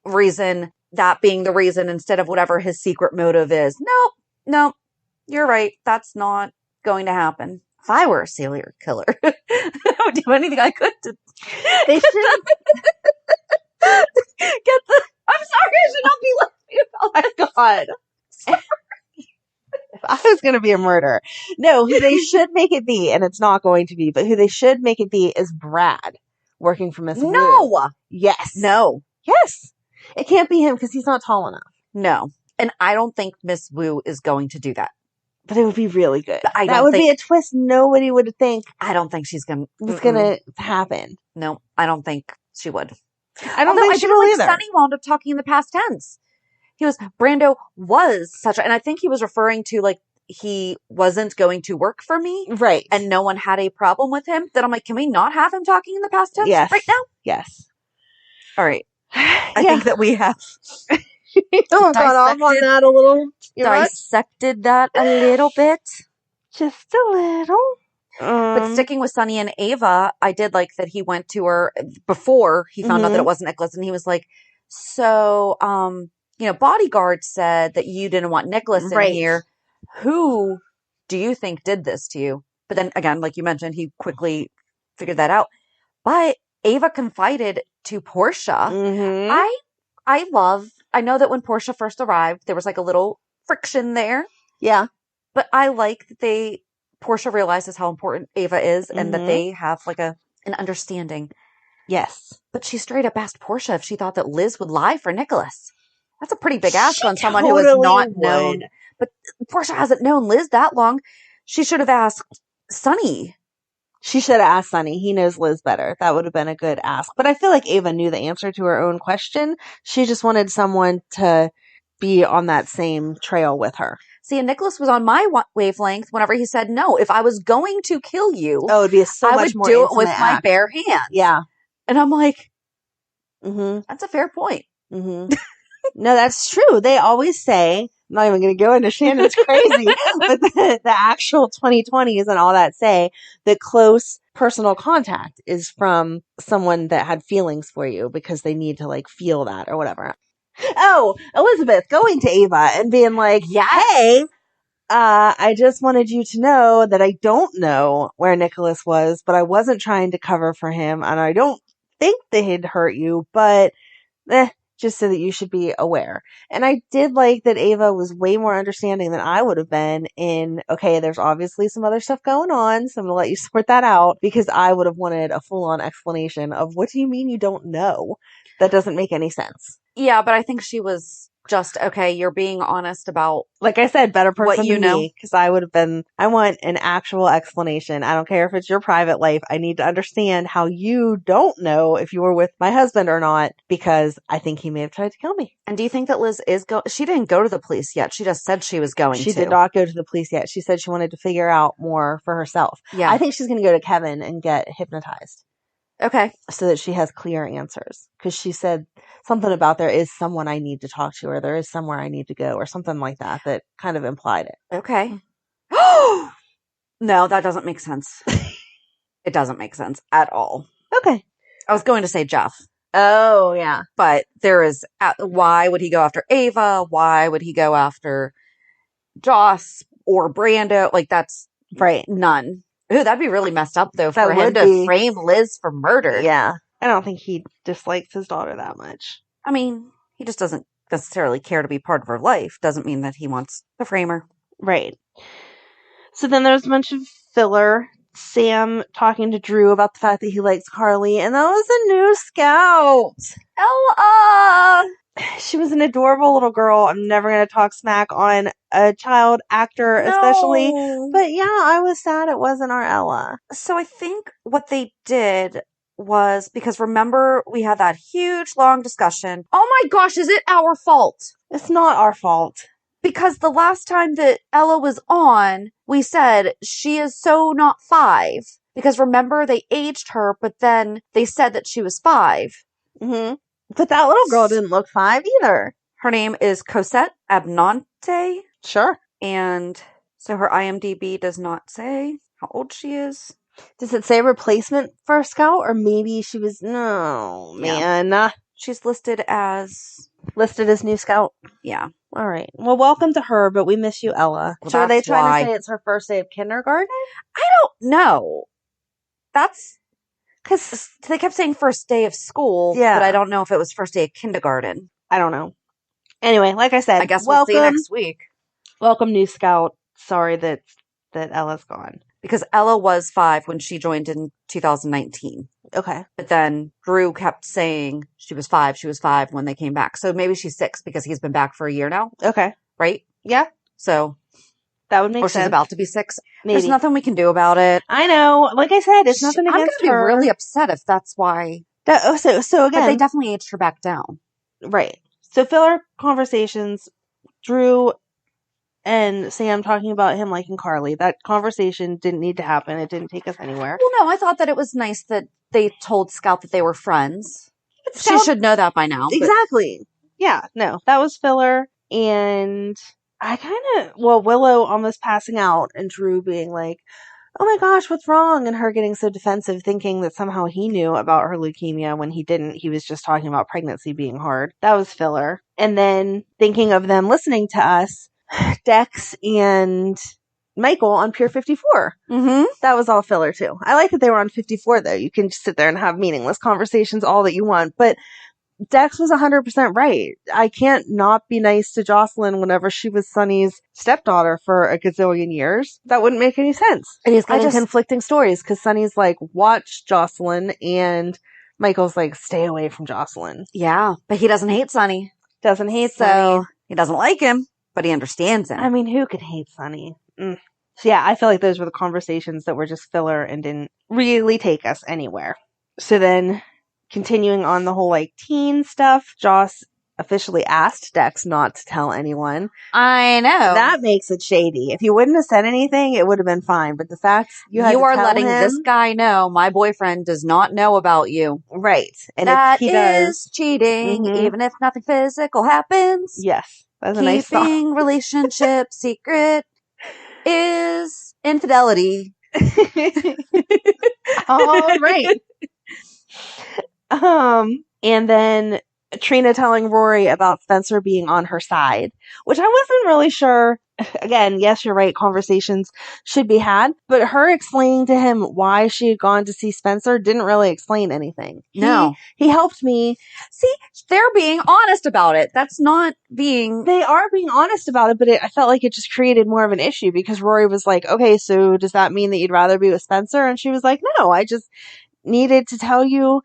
that being the reason instead of whatever his secret motive is. Nope, you're right. That's not going to happen. If I were a serial killer, I would do anything I could to They should get the... I'm sorry, I should not be laughing about that. Oh my God. If I was going to be a murderer. No, who they should make it be, and it's not going to be, but who they should make it be is Brad working for Miss Wu. No! Yes. No. Yes. It can't be him because he's not tall enough. No. And I don't think Miss Wu is going to do that. But it would be really good. But that would be a twist nobody would think I don't think she's going to... was going to happen. No, I don't think she would. I don't think she will either. Sonny wound up talking in the past tense. Brando was such a... And I think he was referring to, like, he wasn't going to work for me. Right. And no one had a problem with him. Then I'm like, can we not have him talking in the past tense right now? Yes. All right. I think that we have gone off on that a little. Dissected that a little bit. Just a little. But sticking with Sonny and Ava, I did like that he went to her before he found out that it wasn't Nicholas. And he was like, so, you know, bodyguard said that you didn't want Nicholas in here. Who do you think did this to you? But then again, like you mentioned, he quickly figured that out. But Ava confided to Portia. I know that when Portia first arrived, there was like a little friction there. Yeah. But I like that Portia realizes how important Ava is and that they have like an understanding. Yes. But she straight up asked Portia if she thought that Liz would lie for Nicholas. That's a pretty big ask on someone who has not known. But Portia hasn't known Liz that long. She should have asked Sonny. She should have asked Sonny. He knows Liz better. That would have been a good ask. But I feel like Ava knew the answer to her own question. She just wanted someone to be on that same trail with her. See, and Nicholas was on my wavelength whenever he said, no, if I was going to kill you, it would be I would do it with my bare hands. Yeah. And I'm like, that's a fair point. No, that's true. They always say, I'm not even going to go into Shannon's crazy, but the actual 2020s and all that say that close personal contact is from someone that had feelings for you because they need to like feel that or whatever. Oh, Elizabeth going to Ava and being like, hey, I just wanted you to know that I don't know where Nicholas was, but I wasn't trying to cover for him. And I don't think they'd hurt you, but just so that you should be aware. And I did like that Ava was way more understanding than I would have been in, okay, there's obviously some other stuff going on, so I'm going to let you sort that out, because I would have wanted a full-on explanation of what do you mean you don't know? That doesn't make any sense. Yeah, but I think she was just, okay, you're being honest about, like I said, better person what you than know. me, because I would have been, I want an actual explanation. I don't care if it's your private life. I need to understand how you don't know if you were with my husband or not, because I think he may have tried to kill me. And do you think that Liz is she didn't go to the police yet. She just said she was going to. She did not go to the police yet. She said she wanted to figure out more for herself. Yeah. I think she's going to go to Kevin and get hypnotized. Okay. So that she has clear answers. Because she said something about there is someone I need to talk to, or there is somewhere I need to go, or something like that, that kind of implied it. Okay. No, that doesn't make sense. It doesn't make sense at all. Okay. I was going to say Jeff. Oh, yeah. But there is, why would he go after Ava? Why would he go after Joss or Brando? Like, that's Right. none. Ooh, that'd be really messed up, though, That for him would to be. frame Liz for murder. Yeah. I don't think he dislikes his daughter that much. I mean, he just doesn't necessarily care to be part of her life. Doesn't mean that he wants to frame her. Right. So then there's a bunch of filler. Sam talking to Drew about the fact that he likes Carly, and that was a new scout. Ella! She was an adorable little girl. I'm never going to talk smack on a child actor, especially. No. But yeah, I was sad it wasn't our Ella. So I think what they did was, because remember we had that huge long discussion. Oh my gosh, is it our fault? It's not our fault. Because the last time that Ella was on, we said she is so not 5. Because remember, they aged her, but then they said that she was 5. Mm-hmm. But that little girl didn't look 5 either. Her name is Cosette Abnante. Sure. And so her IMDb does not say how old she is. Does it say replacement for a scout? Or maybe she was... No, man. She's listed as... Listed as new scout? Yeah. All right. Well, welcome to her, but we miss you, Ella. Well, so are they that's trying why. to say it's her first day of kindergarten? I don't know. That's... Because they kept saying first day of school, but I don't know if it was first day of kindergarten. I don't know. Anyway, like I said, I guess we'll see you next week. Welcome, new scout. Sorry that Ella's gone. Because Ella was 5 when she joined in 2019. Okay. But then Drew kept saying she was 5 when they came back. So maybe she's 6 because he's been back for a year now. Okay. Right? Yeah. So that would make sense. Or she's about to be 6. Maybe. There's nothing we can do about it. I know. Like I said, it's nothing against her. I'm going to be really upset if that's why. So again. But they definitely aged her back down. Right. So filler conversations, Drew and Sam talking about him liking Carly. That conversation didn't need to happen. It didn't take us anywhere. Well, no, I thought that it was nice that they told Scout that they were friends. She should know that by now. Exactly. Yeah, no, that was filler. And I Willow almost passing out and Drew being like, oh my gosh, what's wrong? And her getting so defensive, thinking that somehow he knew about her leukemia when he didn't. He was just talking about pregnancy being hard. That was filler. And then thinking of them listening to us, Dex and Michael on Pier 54. Mm-hmm. That was all filler too. I like that they were on 54 though. You can just sit there and have meaningless conversations all that you want. But Dex was 100% right. I can't not be nice to Jocelyn whenever she was Sunny's stepdaughter for a gazillion years. That wouldn't make any sense. And he's getting conflicting stories because Sunny's like, watch Jocelyn, and Michael's like, stay away from Jocelyn. Yeah, but he doesn't hate Sunny. Doesn't hate Sunny. He doesn't like him, but he understands him. I mean, who could hate Sunny? So yeah, I feel like those were the conversations that were just filler and didn't really take us anywhere. So then, continuing on the whole like teen stuff, Joss officially asked Dex not to tell anyone. I know. That makes it shady. If you wouldn't have said anything, it would have been fine. But the fact you are letting this guy know my boyfriend does not know about you. Right. And that he does is cheating, even if nothing physical happens. Yes. That's a nice song. Keeping relationship secret is infidelity. All right. And then Trina telling Rory about Spencer being on her side, which I wasn't really sure. Again, yes, you're right. Conversations should be had, but her explaining to him why she had gone to see Spencer didn't really explain anything. No. He helped me. See, they're being honest about it. That's not being... They are being honest about it, but I felt like it just created more of an issue because Rory was like, okay, so does that mean that you'd rather be with Spencer? And she was like, no, I just needed to tell you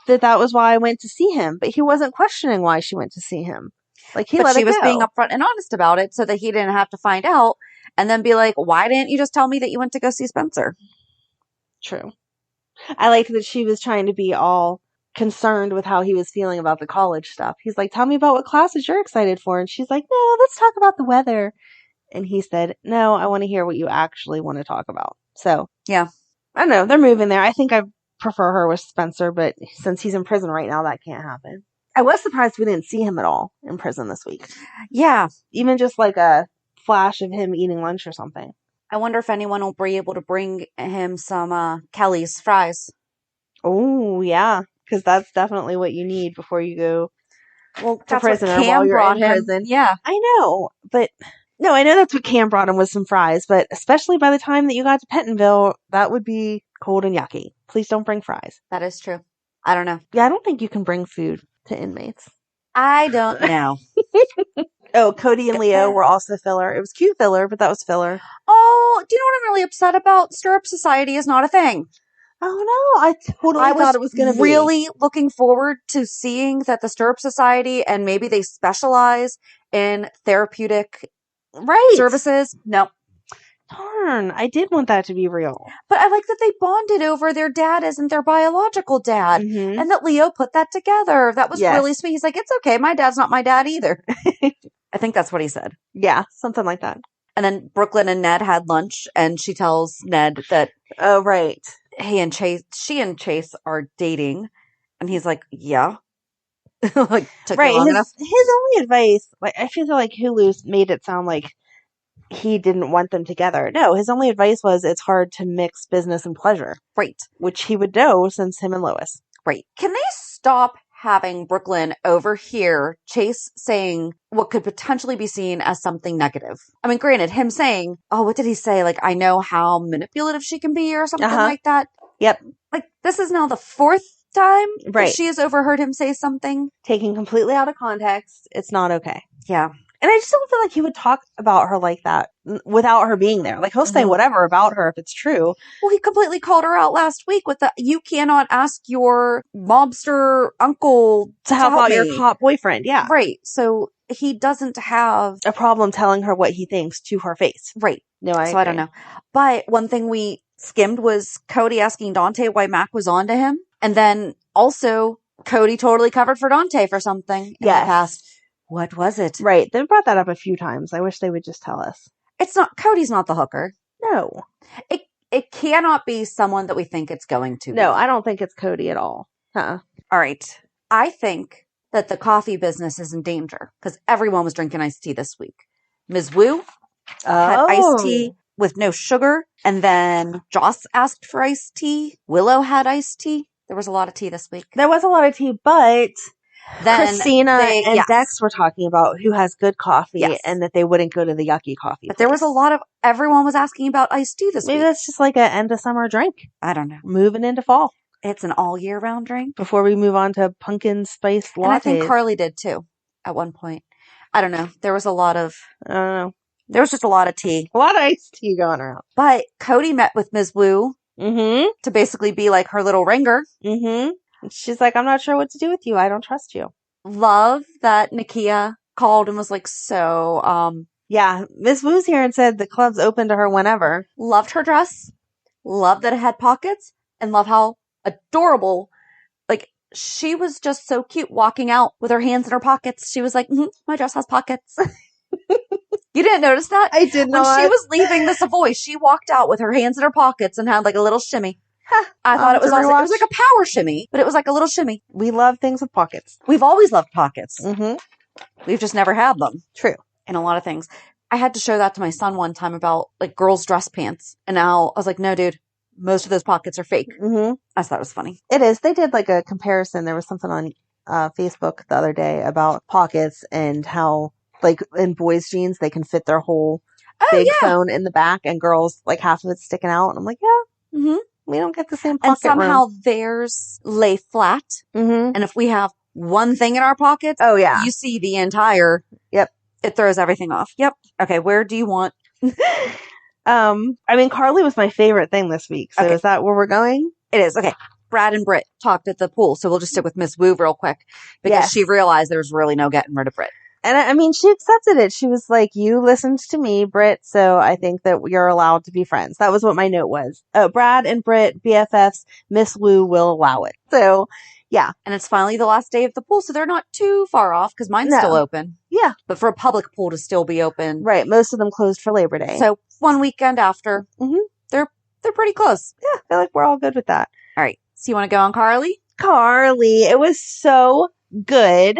that was why I went to see him. But he wasn't questioning why she went to see him. Like, she was being upfront and honest about it so that he didn't have to find out and then be like, why didn't you just tell me that you went to go see Spencer? True. I liked that she was trying to be all concerned with how he was feeling about the college stuff. He's like, tell me about what classes you're excited for. And she's like, no, let's talk about the weather. And he said, no, I want to hear what you actually want to talk about. So, yeah. I don't know. They're moving there. I think I prefer her with Spencer, but since he's in prison right now, that can't happen. I was surprised we didn't see him at all in prison this week. Yeah. Even just like a flash of him eating lunch or something. I wonder if anyone will be able to bring him some Kelly's fries. Oh, yeah. because that's definitely what you need before you go Well, to that's prison what or Cam while you're brought in him. prison. Yeah. I know, but no, I know that's what Cam brought him was some fries, but especially by the time that you got to Pentonville, that would be cold and yucky. Please don't bring fries. That is true. I don't know. Yeah, I don't think you can bring food to inmates. I don't know. Oh, Cody and Leo were also filler. It was cute filler, but that was filler. Oh, do you know what I'm really upset about? Stirrup Society is not a thing. Oh no, I totally thought it was going to be. really looking forward to seeing that the Stirrup Society and maybe they specialize in therapeutic services. No. Darn, I did want that to be real. But I like that they bonded over their dad isn't their biological dad. Mhm. And that Leo put that together. That was Yes. really sweet. He's like, it's okay. My dad's not my dad either. I think that's what he said. Yeah, something like that. And then Brook Lynn and Ned had lunch and she tells Ned that, Oh, right. she and Chase are dating. And he's like, yeah. Like, took you Right. long enough. His only advice, like, I feel like Hulu's made it sound like he didn't want them together. No, his only advice was it's hard to mix business and pleasure. Right. Which he would know since him and Lois. Right. Can they stop having Brook Lynn overhear Chase saying what could potentially be seen as something negative? I mean, granted, him saying, oh, what did he say? Like, I know how manipulative she can be or something like that. Yep. Like, this is now the fourth time Right. that she has overheard him say something. Taken completely out of context, it's not okay. Yeah. And I just don't feel like he would talk about her like that without her being there. Like, he'll say whatever about her if it's true. Well, he completely called her out last week with the, you cannot ask your mobster uncle To help out me. your cop boyfriend, yeah. Right. So he doesn't have a problem telling her what he thinks to her face. Right. No, I So I don't know. But one thing we skimmed was Cody asking Dante why Mac was on to him. And then also Cody totally covered for Dante for something in the past. What was it? Right. They've brought that up a few times. I wish they would just tell us. It's not, Cody's not the hooker. No. It cannot be someone that we think it's going to be. No, I don't think it's Cody at all. All right. I think that the coffee business is in danger because everyone was drinking iced tea this week. Ms. Wu had iced tea with no sugar. And then Joss asked for iced tea. Willow had iced tea. There was a lot of tea this week. There was a lot of tea, but then Kristina and Dex were talking about who has good coffee and that they wouldn't go to the yucky coffee But there was a lot of, everyone was asking about iced tea this week. Maybe that's just like an end of summer drink. I don't know. Moving into fall. It's an all year round drink. Before we move on to pumpkin spice lattes. And I think Carly did too at one point. I don't know. There was a lot of, I don't know. There was just a lot of tea. A lot of iced tea going around. But Cody met with Ms. Wu to basically be like her little ringer. She's like, I'm not sure what to do with you. I don't trust you. Love that Nakia called and was like, so, yeah, Ms. Wu's here and said the club's open to her whenever. Loved her dress. Loved that it had pockets. And love how adorable, like, she was just so cute walking out with her hands in her pockets. She was like, my dress has pockets. You didn't notice that? I did not. When she was leaving the Savoy, she walked out with her hands in her pockets and had like a little shimmy. I thought it was awesome. It was like a power shimmy, but it was like a little shimmy. We love things with pockets. We've always loved pockets. Mm-hmm. We've just never had them. True. In a lot of things. I had to show that to my son one time about like girls' dress pants. And now I was like, no, dude, most of those pockets are fake. Mm-hmm. I thought it was funny. It is. They did like a comparison. There was something on Facebook the other day about pockets and how like in boys' jeans, they can fit their whole big phone in the back and girls, like half of it's sticking out. And I'm like, yeah, we don't get the same pocket And somehow room. theirs lay flat. Mm-hmm. And if we have one thing in our pockets, yeah, you see the entire, it throws everything off. Yep. Okay. Where do you want? I mean, Carly was my favorite thing this week. So is that where we're going? It is. Okay. Brad and Britt talked at the pool. So we'll just stick with Miss Wu real quick because she realized there's really no getting rid of Britt. And I mean, she accepted it. She was like, you listened to me, Britt, so I think that you're allowed to be friends. That was what my note was. Brad and Britt, BFFs, Miss Wu will allow it. So, yeah. And it's finally the last day of the pool, so they're not too far off because mine's still open. Yeah. But for a public pool to still be open. Right. Most of them closed for Labor Day. So one weekend after, they're pretty close. Yeah. I feel like we're all good with that. All right. So you want to go on Carly? Carly. It was so good.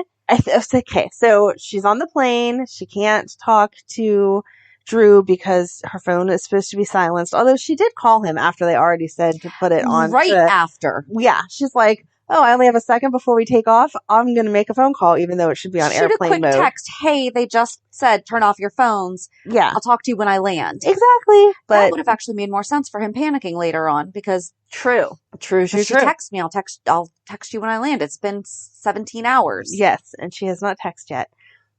Okay, so she's on the plane. She can't talk to Drew because her phone is supposed to be silenced. Although she did call him after they already said to put it on. After. Yeah, she's like, oh, I only have a second before we take off. I'm going to make a phone call, even though it should be on Shoot a airplane quick mode. text. Hey, they just said turn off your phones. Yeah, I'll talk to you when I land. exactly. That But would have actually made more sense for him panicking later on because true. if she texts me, I'll text you when I land. It's been 17 hours. Yes, and she has not texted yet.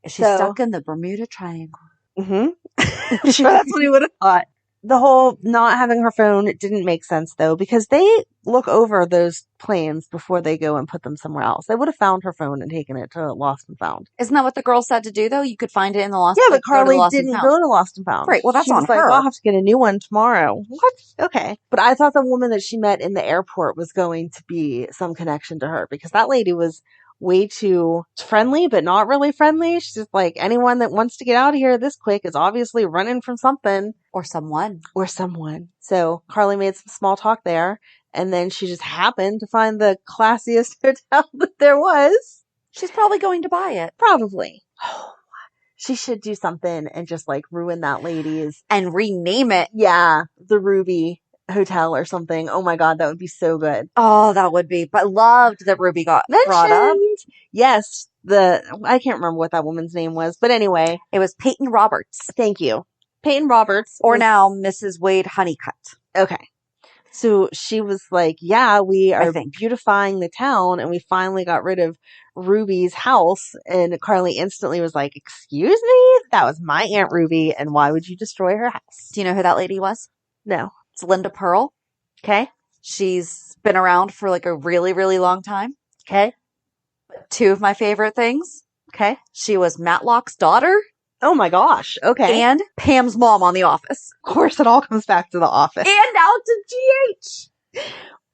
Is she stuck in the Bermuda Triangle? Mm-hmm. Sure, that's what he would have thought. The whole not having her phone didn't make sense, though, because they look over those planes before they go and put them somewhere else. They would have found her phone and taken it to Lost and Found. Isn't that what the girl said to do, though? You could find it in the Lost. Yeah, but Carly didn't go to Lost and Found. Right, well, that's she was on her. Well, I'll have to get a new one tomorrow. What? Okay. But I thought the woman that she met in the airport was going to be some connection to her, because that lady was way too friendly, but not really friendly. She's just like, anyone that wants to get out of here this quick is obviously running from something. Or someone. So Carly made some small talk there, and then she just happened to find the classiest hotel that there was. She's probably going to buy it. Probably. She should do something and just like ruin that lady's. And rename it. Yeah, the Ruby Hotel or something. Oh my God, that would be so good. Oh, that would be. But loved that Ruby got brought up. Yes, I can't remember what that woman's name was, but anyway. It was Peyton Roberts. Thank you. Peyton Roberts. Or now Mrs. Wade Honeycutt. Okay. So she was like, yeah, we are beautifying the town, and we finally got rid of Ruby's house. And Carly instantly was like, excuse me? That was my Aunt Ruby, and why would you destroy her house? Do you know who that lady was? No. It's Linda Pearl. Okay. She's been around for like a really, really long time. Okay. Two of my favorite things. Okay. She was Matlock's daughter. Oh my gosh. Okay. And Pam's mom on The Office. Of course, it all comes back to The Office. And now to GH.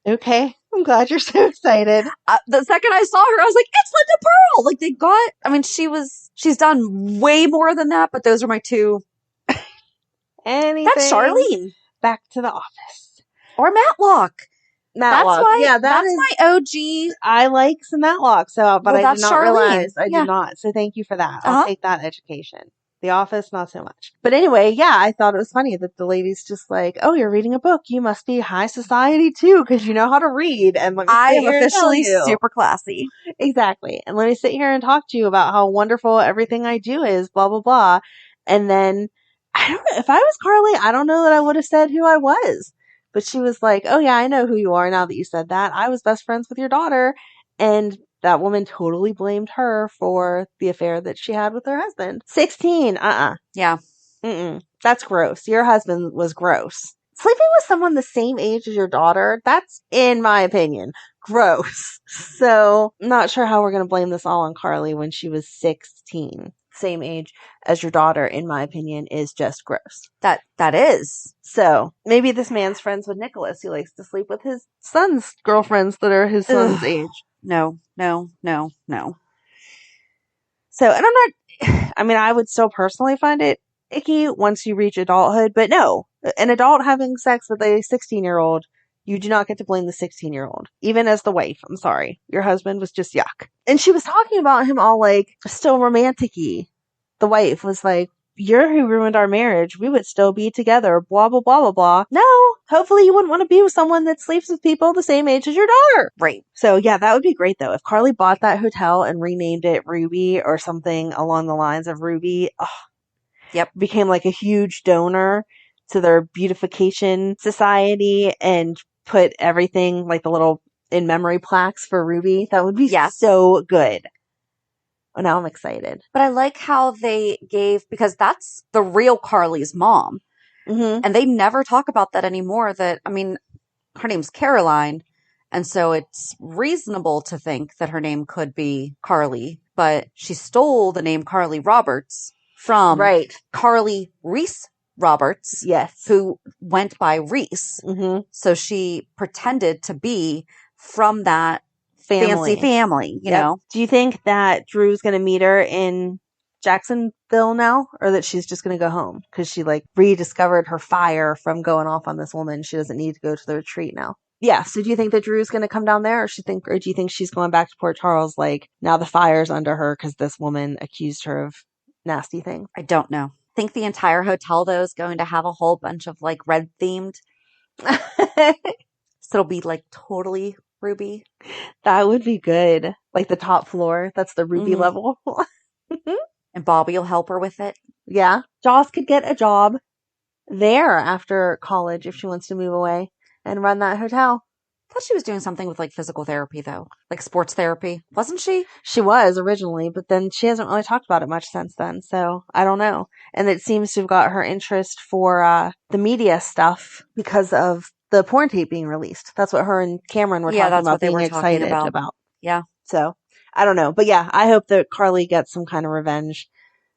Okay. I'm glad you're so excited. The second I saw her, I was like, it's Linda Pearl. Like she's done way more than that, but those are my two. Anything. That's Charlene. Back to The Office. Or Matlock. That's my OG. I like some Matlock, but I did not Charlene. Realize I did not. So thank you for that. I'll take that education. The Office, not so much. But anyway, yeah, I thought it was funny that the lady's just like, oh, you're reading a book. You must be high society too, because you know how to read. And let me I am officially super classy. Exactly. And let me sit here and talk to you about how wonderful everything I do is, blah, blah, blah. And then, if I was Carly, I don't know that I would have said who I was. But she was like, oh yeah, I know who you are now that you said that. I was best friends with your daughter. And that woman totally blamed her for the affair that she had with her husband. 16. Yeah. That's gross. Your husband was gross. Sleeping with someone the same age as your daughter, that's, in my opinion, gross. So, I'm not sure how we're going to blame this all on Carly when she was 16. Same age as your daughter, in my opinion, is just gross. That is. So, maybe this man's friends with Nicholas. He likes to sleep with his son's girlfriends that are his son's age. No. So, and I would still personally find it icky once you reach adulthood, but no, an adult having sex with a 16-year-old, you do not get to blame the 16-year-old. Even as the wife, I'm sorry. Your husband was just yuck. And she was talking about him all like, still romantic-y. The wife was like, you're who ruined our marriage. We would still be together. Blah, blah, blah, blah, blah. No, hopefully you wouldn't want to be with someone that sleeps with people the same age as your daughter. Right. So yeah, that would be great though. If Carly bought that hotel and renamed it Ruby or something along the lines of Ruby, became like a huge donor to their beautification society and put everything like the little in memory plaques for Ruby. That would be so good. Oh, now I'm excited. But I like how they because that's the real Carly's mom. Mm-hmm. And they never talk about that anymore. Her name's Caroline. And so it's reasonable to think that her name could be Carly. But she stole the name Carly Roberts from Carly Reese Roberts. Yes. Who went by Reese. Mm-hmm. So she pretended to be from that fancy family, you know? Do you think that Drew's going to meet her in Jacksonville now, or that she's just going to go home because she like rediscovered her fire from going off on this woman? She doesn't need to go to the retreat now. Yeah. So do you think that Drew's going to come down there, or do you think she's going back to Port Charles? Like now the fire's under her because this woman accused her of nasty things. I don't know. I think the entire hotel though is going to have a whole bunch of like red themed. So it'll be like totally Ruby. That would be good. Like the top floor. That's the Ruby Mhm. level. And Bobby will help her with it. Yeah. Joss could get a job there after college if she wants to move away and run that hotel. I thought she was doing something with like physical therapy though. Like sports therapy. Wasn't she? She was originally, but then she hasn't really talked about it much since then, so I don't know. And it seems to have got her interest for the media stuff because of the porn tape being released. That's what her and Cameron were Yeah, talking that's about, what they being were talking excited about. Yeah. So, I don't know. But yeah, I hope that Carly gets some kind of revenge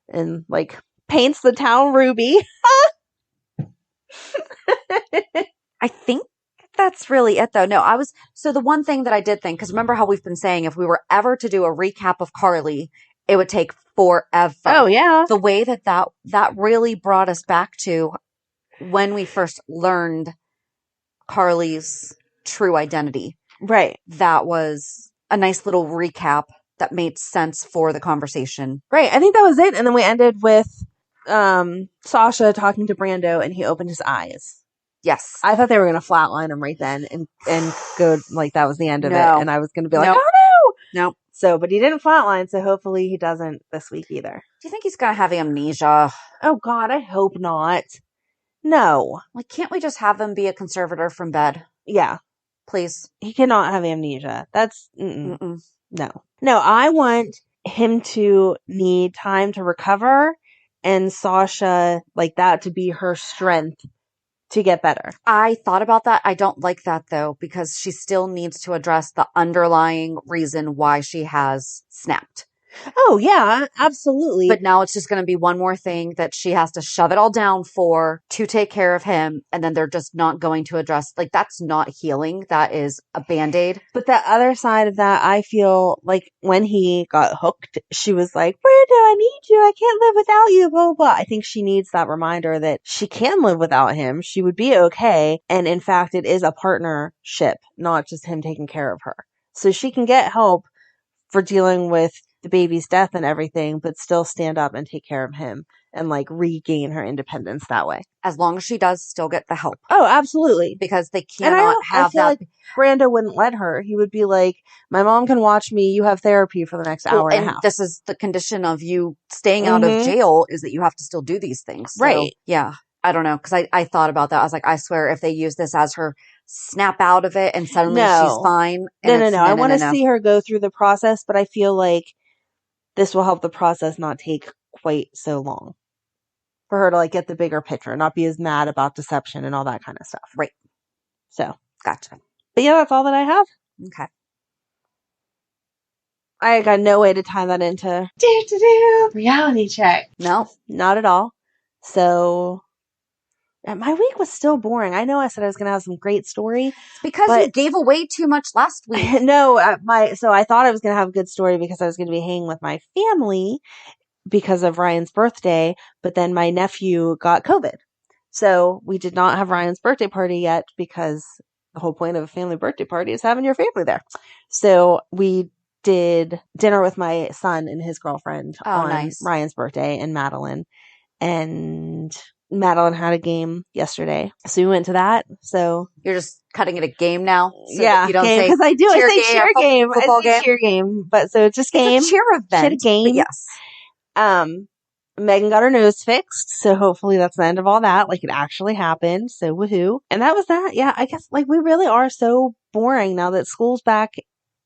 and, like, paints the town ruby. I think that's really it though. No, so the one thing that I did think, because remember how we've been saying if we were ever to do a recap of Carly, it would take forever. Oh, yeah. The way that really brought us back to when we first learned Carly's true identity. Right. That was a nice little recap that made sense for the conversation. Right. I think that was it. And then we ended with Sasha talking to Brando and he opened his eyes. Yes. I thought they were going to flatline him right then and go like that was the end of it. And I was going to be like, Nope. oh no. Nope. So, but he didn't flatline. So hopefully he doesn't this week either. Do you think he's going to have amnesia? Oh God, I hope not. No. Like, can't we just have him be a conservator from bed? Yeah. Please. He cannot have amnesia. That's, Mm-mm. No. No, I want him to need time to recover and Sasha, like that to be her strength to get better. I thought about that. I don't like that though, because she still needs to address the underlying reason why she has snapped. Oh, yeah, absolutely. But now it's just going to be one more thing that she has to shove it all down for to take care of him. And then they're just not going to address, like, that's not healing. That is a Band-Aid. But the other side of that, I feel like when he got hooked, she was like, Brando, I need you. I can't live without you, blah, blah, blah. I think she needs that reminder that she can live without him. She would be okay. And in fact, it is a partnership, not just him taking care of her. So she can get help for dealing with the baby's death and everything, but still stand up and take care of him and like regain her independence that way. As long as she does still get the help. Oh, absolutely. Because they And cannot have I feel that. like Brando wouldn't let her. He would be like, my mom can watch me. You have therapy for the next hour and a half. This is the condition of you staying out of jail is that you have to still do these things. So, right. Yeah. I don't know. Cause I thought about that. I was like, I swear if they use this as her snap out of it and suddenly she's fine. No. I want to see her go through the process, but I feel like this will help the process not take quite so long for her to like get the bigger picture, not be as mad about deception and all that kind of stuff. Right. So. Gotcha. But yeah, that's all that I have. Okay. I got no way to tie that into reality check. No. Not at all. So my week was still boring. I know I said I was going to have some great story. It's because you gave away too much last week. No, so I thought I was going to have a good story because I was going to be hanging with my family because of Ryan's birthday, but then my nephew got COVID. So we did not have Ryan's birthday party yet because the whole point of a family birthday party is having your family there. So we did dinner with my son and his girlfriend on Ryan's birthday and Madeline. And Madeline had a game yesterday. So we went to that. So you're just cutting it a game now? So yeah, you don't game, say because I do. I say cheer game. Football I say game. cheer game. But so it's just game. It's a cheer event. Game. Yes. Megan got her nose fixed, so hopefully that's the end of all that. Like, it actually happened, so woohoo. And that was that. Yeah, I guess, like, we really are so boring now that school's back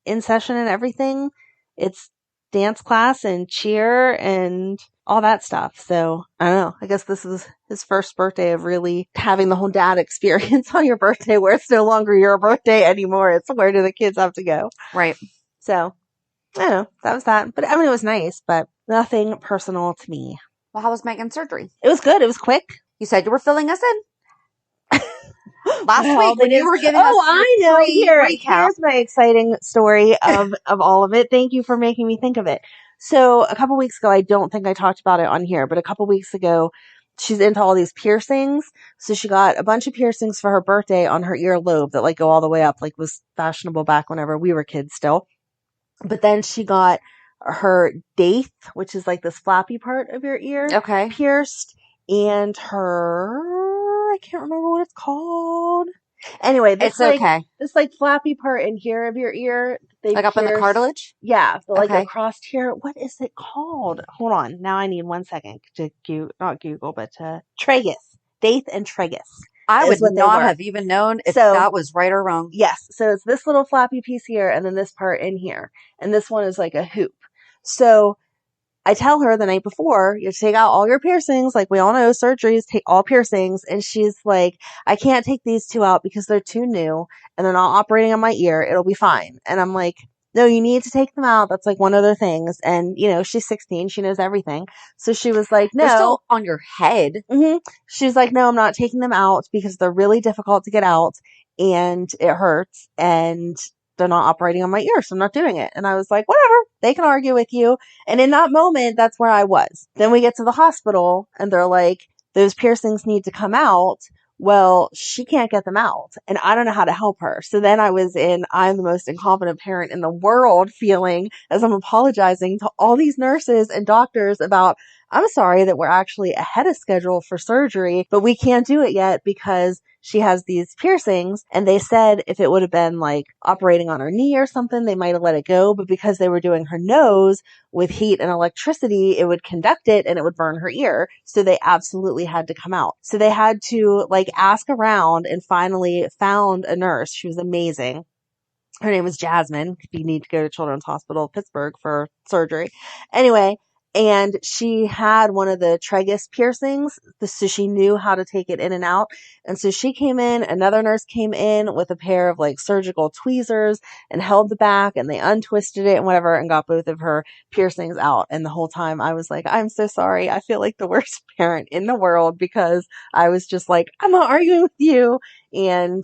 in session and everything. It's dance class and cheer and all that stuff. So, I don't know. I guess this is his first birthday of really having the whole dad experience on your birthday where it's no longer your birthday anymore. It's where do the kids have to go? Right. So, I don't know. That was that. But, I mean, it was nice, but nothing personal to me. Well, how was Megan's surgery? It was good. It was quick. You said you were filling us in. Last week when you were giving us I know. recap. Here's my exciting story of all of it. Thank you for making me think of it. So a couple weeks ago, I don't think I talked about it on here, but a couple weeks ago, she's into all these piercings. So she got a bunch of piercings for her birthday on her earlobe that like go all the way up, like was fashionable back whenever we were kids still. But then she got her daith, which is like this flappy part of your ear, pierced, and her, I can't remember what it's called. Anyway, this It's okay. this like flappy part in here of your ear, they Like up in the pierce- cartilage? Yeah, but like Okay. across here. What is it called? Hold on. Now I need 1 second to not Google, but to tragus. Daith and tragus. I would what they not were. have even known if So- that was right or wrong. Yes. So it's this little flappy piece here, and then this part in here, and this one is like a hoop. So I tell her the night before, you take out all your piercings. Like we all know, surgeries take all piercings. And she's like, I can't take these 2 out because they're too new and they're not operating on my ear. It'll be fine. And I'm like, no, you need to take them out. That's like one of their things. And, you know, she's 16. She knows everything. So she was like, no. They're still on your head. Mm-hmm. She's like, no, I'm not taking them out because they're really difficult to get out and it hurts and they're not operating on my ear, so I'm not doing it. And I was like, whatever, they can argue with you. And in that moment, that's where I was. Then we get to the hospital and they're like, those piercings need to come out. Well, she can't get them out and I don't know how to help her. So then I was I'm the most incompetent parent in the world feeling as I'm apologizing to all these nurses and doctors about, I'm sorry that we're actually ahead of schedule for surgery, but we can't do it yet because she has these piercings. And they said if it would have been like operating on her knee or something, they might have let it go. But because they were doing her nose with heat and electricity, it would conduct it and it would burn her ear. So they absolutely had to come out. So they had to like ask around and finally found a nurse. She was amazing. Her name was Jasmine. If you need to go to Children's Hospital Pittsburgh for surgery. Anyway, and she had one of the tragus piercings, so she knew how to take it in and out. And so she came in, another nurse came in with a pair of like surgical tweezers and held the back and they untwisted it and whatever and got both of her piercings out. And the whole time I was like, I'm so sorry. I feel like the worst parent in the world because I was just like, I'm not arguing with you. And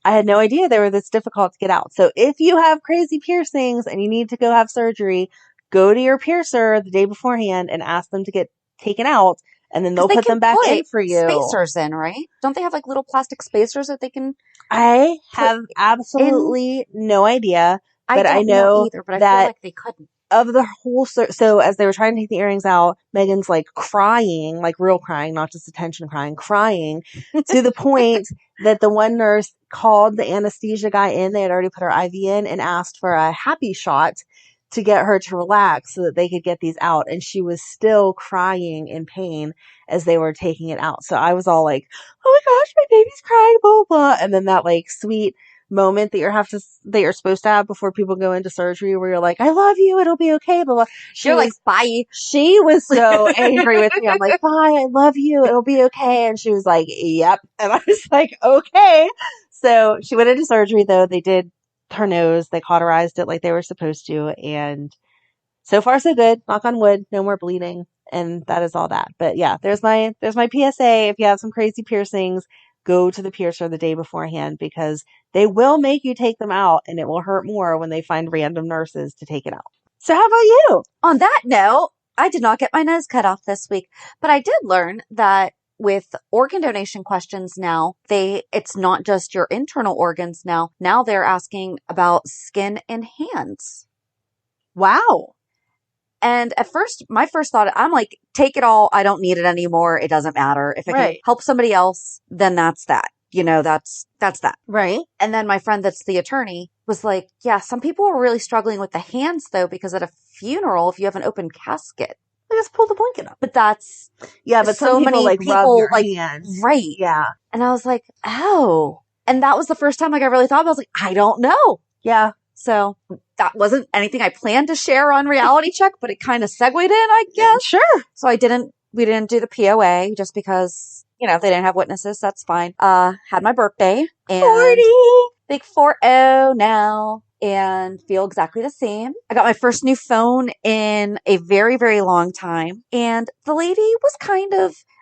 I had no idea they were this difficult to get out. So if you have crazy piercings and you need to go have surgery, go to your piercer the day beforehand and ask them to get taken out, and then they'll put them back in for you. Spacers in, right? Don't they have like little plastic spacers that they can? I have absolutely no idea, but I know either. But I that feel like they couldn't. Of the whole, so as they were trying to take the earrings out, Megan's like crying, like real crying, not just attention crying to the point that the one nurse called the anesthesia guy in. They had already put her IV in and asked for a happy shot to get her to relax so that they could get these out. And she was still crying in pain as they were taking it out. So I was all like, oh my gosh, my baby's crying, blah, blah, blah. And then that like sweet moment that you're supposed to have before people go into surgery where you're like, I love you, it'll be okay, blah, blah. You're like, bye. She was so angry with me. I'm like, bye, I love you, it'll be okay. And she was like, yep. And I was like, okay. So she went into surgery though. They did her nose, they cauterized it like they were supposed to, and so far so good, knock on wood, no more bleeding, and that is all that. But yeah, there's my PSA. If you have some crazy piercings, go to the piercer the day beforehand because they will make you take them out and it will hurt more when they find random nurses to take it out. So how about you? On that note, I did not get my nose cut off this week, but I did learn that with organ donation questions now, it's not just your internal organs now. Now they're asking about skin and hands. Wow. And at first, my first thought, I'm like, take it all. I don't need it anymore. It doesn't matter. If it can help somebody else, then that's that. You know, that's that. Right. And then my friend that's the attorney was like, yeah, some people are really struggling with the hands though, because at a funeral, if you have an open casket, I just pull the blanket up. but that's, Yeah, but so some people many like people, rub your like, hands. right. Yeah. And I was like, oh. And that was the first time like I really thought about it. I was like, I don't know. Yeah. So that wasn't anything I planned to share on Reality Check, but it kind of segued in, I guess. Sure. So we didn't do the POA just because, you know, they didn't have witnesses. That's fine. Had my birthday and 40. big 40 now and feel exactly the same. I got my first new phone in a very, very long time. And the lady was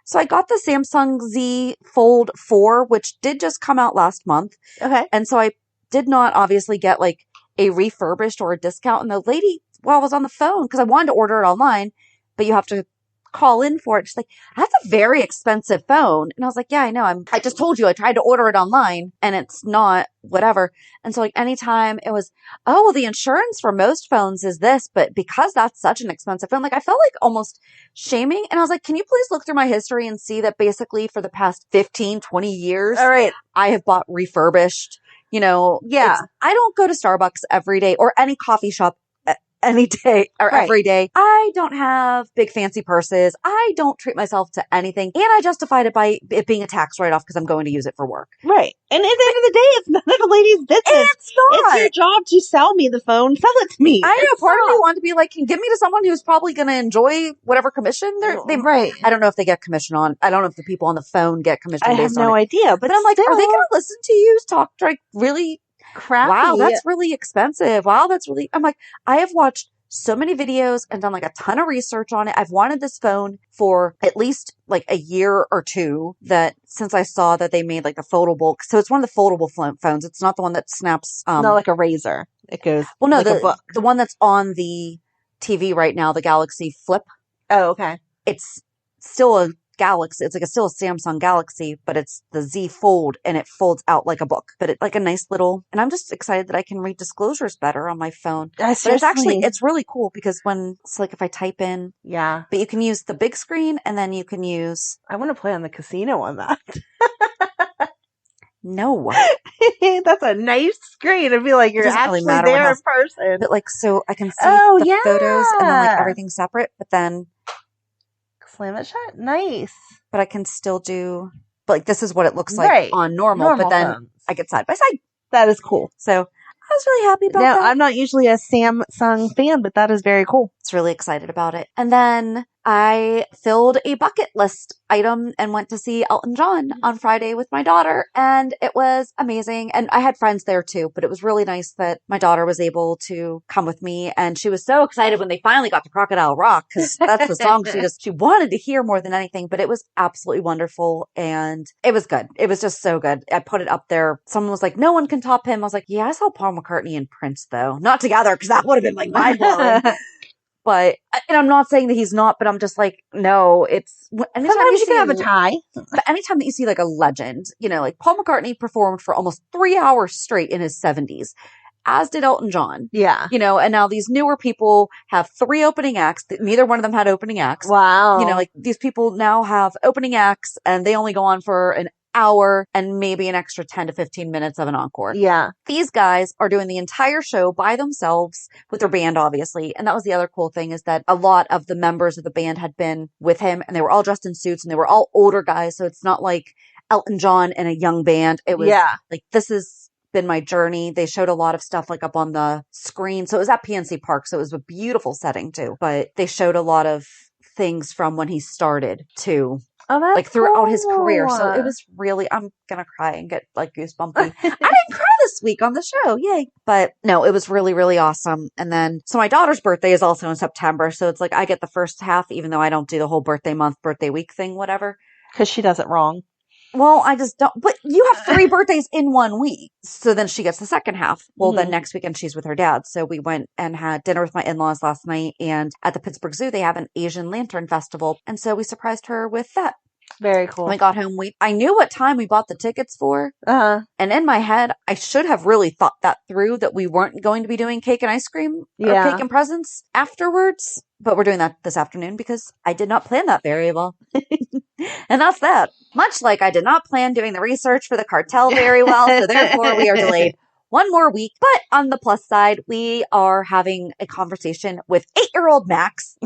so I got the Samsung Z Fold 4, which did just come out last month. Okay. And so I did not obviously get like a refurbished or a discount. And the lady, while I was on the phone, because I wanted to order it online, but you have to call in for it. She's like, that's a very expensive phone. And I was like, yeah, I know. I just told you I tried to order it online and it's not whatever. And so like anytime it was, oh, well, the insurance for most phones is this, but because that's such an expensive phone, like I felt like almost shaming. And I was like, can you please look through my history and see that basically for the past 15, 20 years, All right. I have bought refurbished, Yeah. I don't go to Starbucks every day or any coffee shop any day or Right. every day. I don't have big fancy purses. I don't treat myself to anything. And I justified it by it being a tax write-off because I'm going to use it for work. Right. And at the end of the day, it's none of the lady's business. It's not. It's your job to sell me the phone. Sell it to me. I know It's part of me not. wanted to be like, can give me to someone who's probably going to enjoy whatever commission they Right. I don't know if they get commission on. I don't know if the people on the phone get commission I have based on no it. idea. But I'm like, are they going to listen to you talk like really crappy? wow, that's really expensive. Wow, that's really, I'm like, I have watched so many videos and done like a ton of research on it. I've wanted this phone for at least like a year or two that since I saw that they made like the foldable. So it's one of the foldable phones. It's not the one that snaps. Not like a razor. It goes well, no, like a book. the one that's on the TV right now, the Galaxy Flip. Oh, okay. It's still a Galaxy. It's like still a Samsung Galaxy, but it's the Z Fold and it folds out like a book. But it's like a nice little, and I'm just excited that I can read disclosures better on my phone. But it's really cool because when it's like if I type in, yeah. but you can use the big screen and then you can use. I want to play on the casino on that. No. That's a nice screen. It'd be like you're actually really there in person. But like, so I can see Oh, the yeah. photos and then like everything's separate, but then. Slam it shut. Nice. But I can still do, but like this is what it looks like Right. on normal, but then phones. I get side by side. That is cool. So I was really happy about Now, that. I'm not usually a Samsung fan, but that is very cool. It's really excited about it. And then I filled a bucket list item and went to see Elton John on Friday with my daughter. And it was amazing. And I had friends there too, but it was really nice that my daughter was able to come with me. And she was so excited when they finally got to Crocodile Rock because that's the song she wanted to hear more than anything. But it was absolutely wonderful. And it was good. It was just so good. I put it up there. Someone was like, no one can top him. I was like, yeah, I saw Paul McCartney and Prince though. Not together because that would have been like mind blowing. But, and I'm not saying that he's not, but I'm just like, no, it's, Sometimes you can have a tie. But anytime that you see like a legend, like Paul McCartney performed for almost 3 hours straight in his 70s, as did Elton John. Yeah. And now these newer people have 3 opening acts. Neither one of them had opening acts. Wow. Like these people now have opening acts and they only go on for an hour and maybe an extra 10 to 15 minutes of an encore. Yeah. These guys are doing the entire show by themselves with their band, obviously. And that was the other cool thing is that a lot of the members of the band had been with him and they were all dressed in suits and they were all older guys. So it's not like Elton John and a young band. It was like, this has been my journey. They showed a lot of stuff like up on the screen. So it was at PNC Park. So it was a beautiful setting too, but they showed a lot of things from when he started too. Oh, that's like throughout cool. his career. So it was really, I'm going to cry and get like goosebumpy. I didn't cry this week on the show. Yay. But no, it was really, really awesome. And then, so my daughter's birthday is also in September. So it's like, I get the first half, even though I don't do the whole birthday month, birthday week thing, whatever. Because she does it wrong. Well, I just don't, but you have 3 birthdays in 1 week. So then she gets the second half. Well, then next weekend she's with her dad. So we went and had dinner with my in-laws last night. And at the Pittsburgh Zoo, they have an Asian Lantern Festival. And so we surprised her with that. Very cool. When we got home, I knew what time we bought the tickets for. Uh-huh. And in my head, I should have really thought that through, that we weren't going to be doing cake and ice cream or cake and presents afterwards. But we're doing that this afternoon because I did not plan that very well. And that's that. Much like I did not plan doing the research for the cartel very well. So therefore we are delayed 1 more week. But on the plus side, we are having a conversation with 8-year-old Max.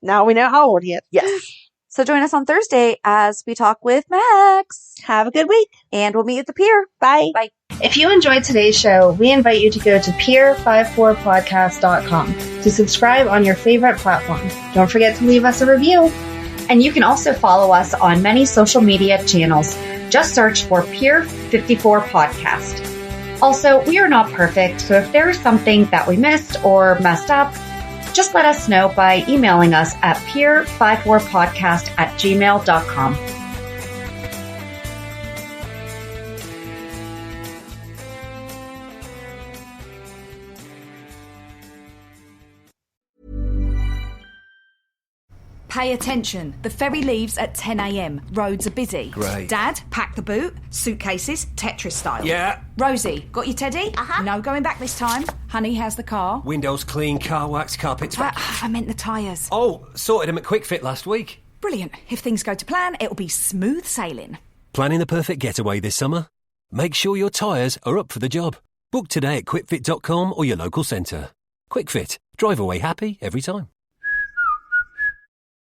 Now we know how old he is. Yes. So join us on Thursday as we talk with Max. Have a good week. And we'll meet you at the Pier. Bye. Bye. If you enjoyed today's show, we invite you to go to pier54podcast.com to subscribe on your favorite platform. Don't forget to leave us a review. And you can also follow us on many social media channels. Just search for Pier 54 Podcast. Also, we are not perfect, so if there is something that we missed or messed up, just let us know by emailing us at pier54podcast@gmail.com. Pay attention. The ferry leaves at 10 a.m. Roads are busy. Great. Dad, pack the boot. Suitcases, Tetris style. Yeah. Rosie, got your teddy? No going back this time. Honey, how's the car? Windows clean, car wax, carpets. I meant the tyres. Oh, sorted them at Quick Fit last week. Brilliant. If things go to plan, it'll be smooth sailing. Planning the perfect getaway this summer? Make sure your tyres are up for the job. Book today at quickfit.com or your local centre. Quick Fit. Drive away happy every time.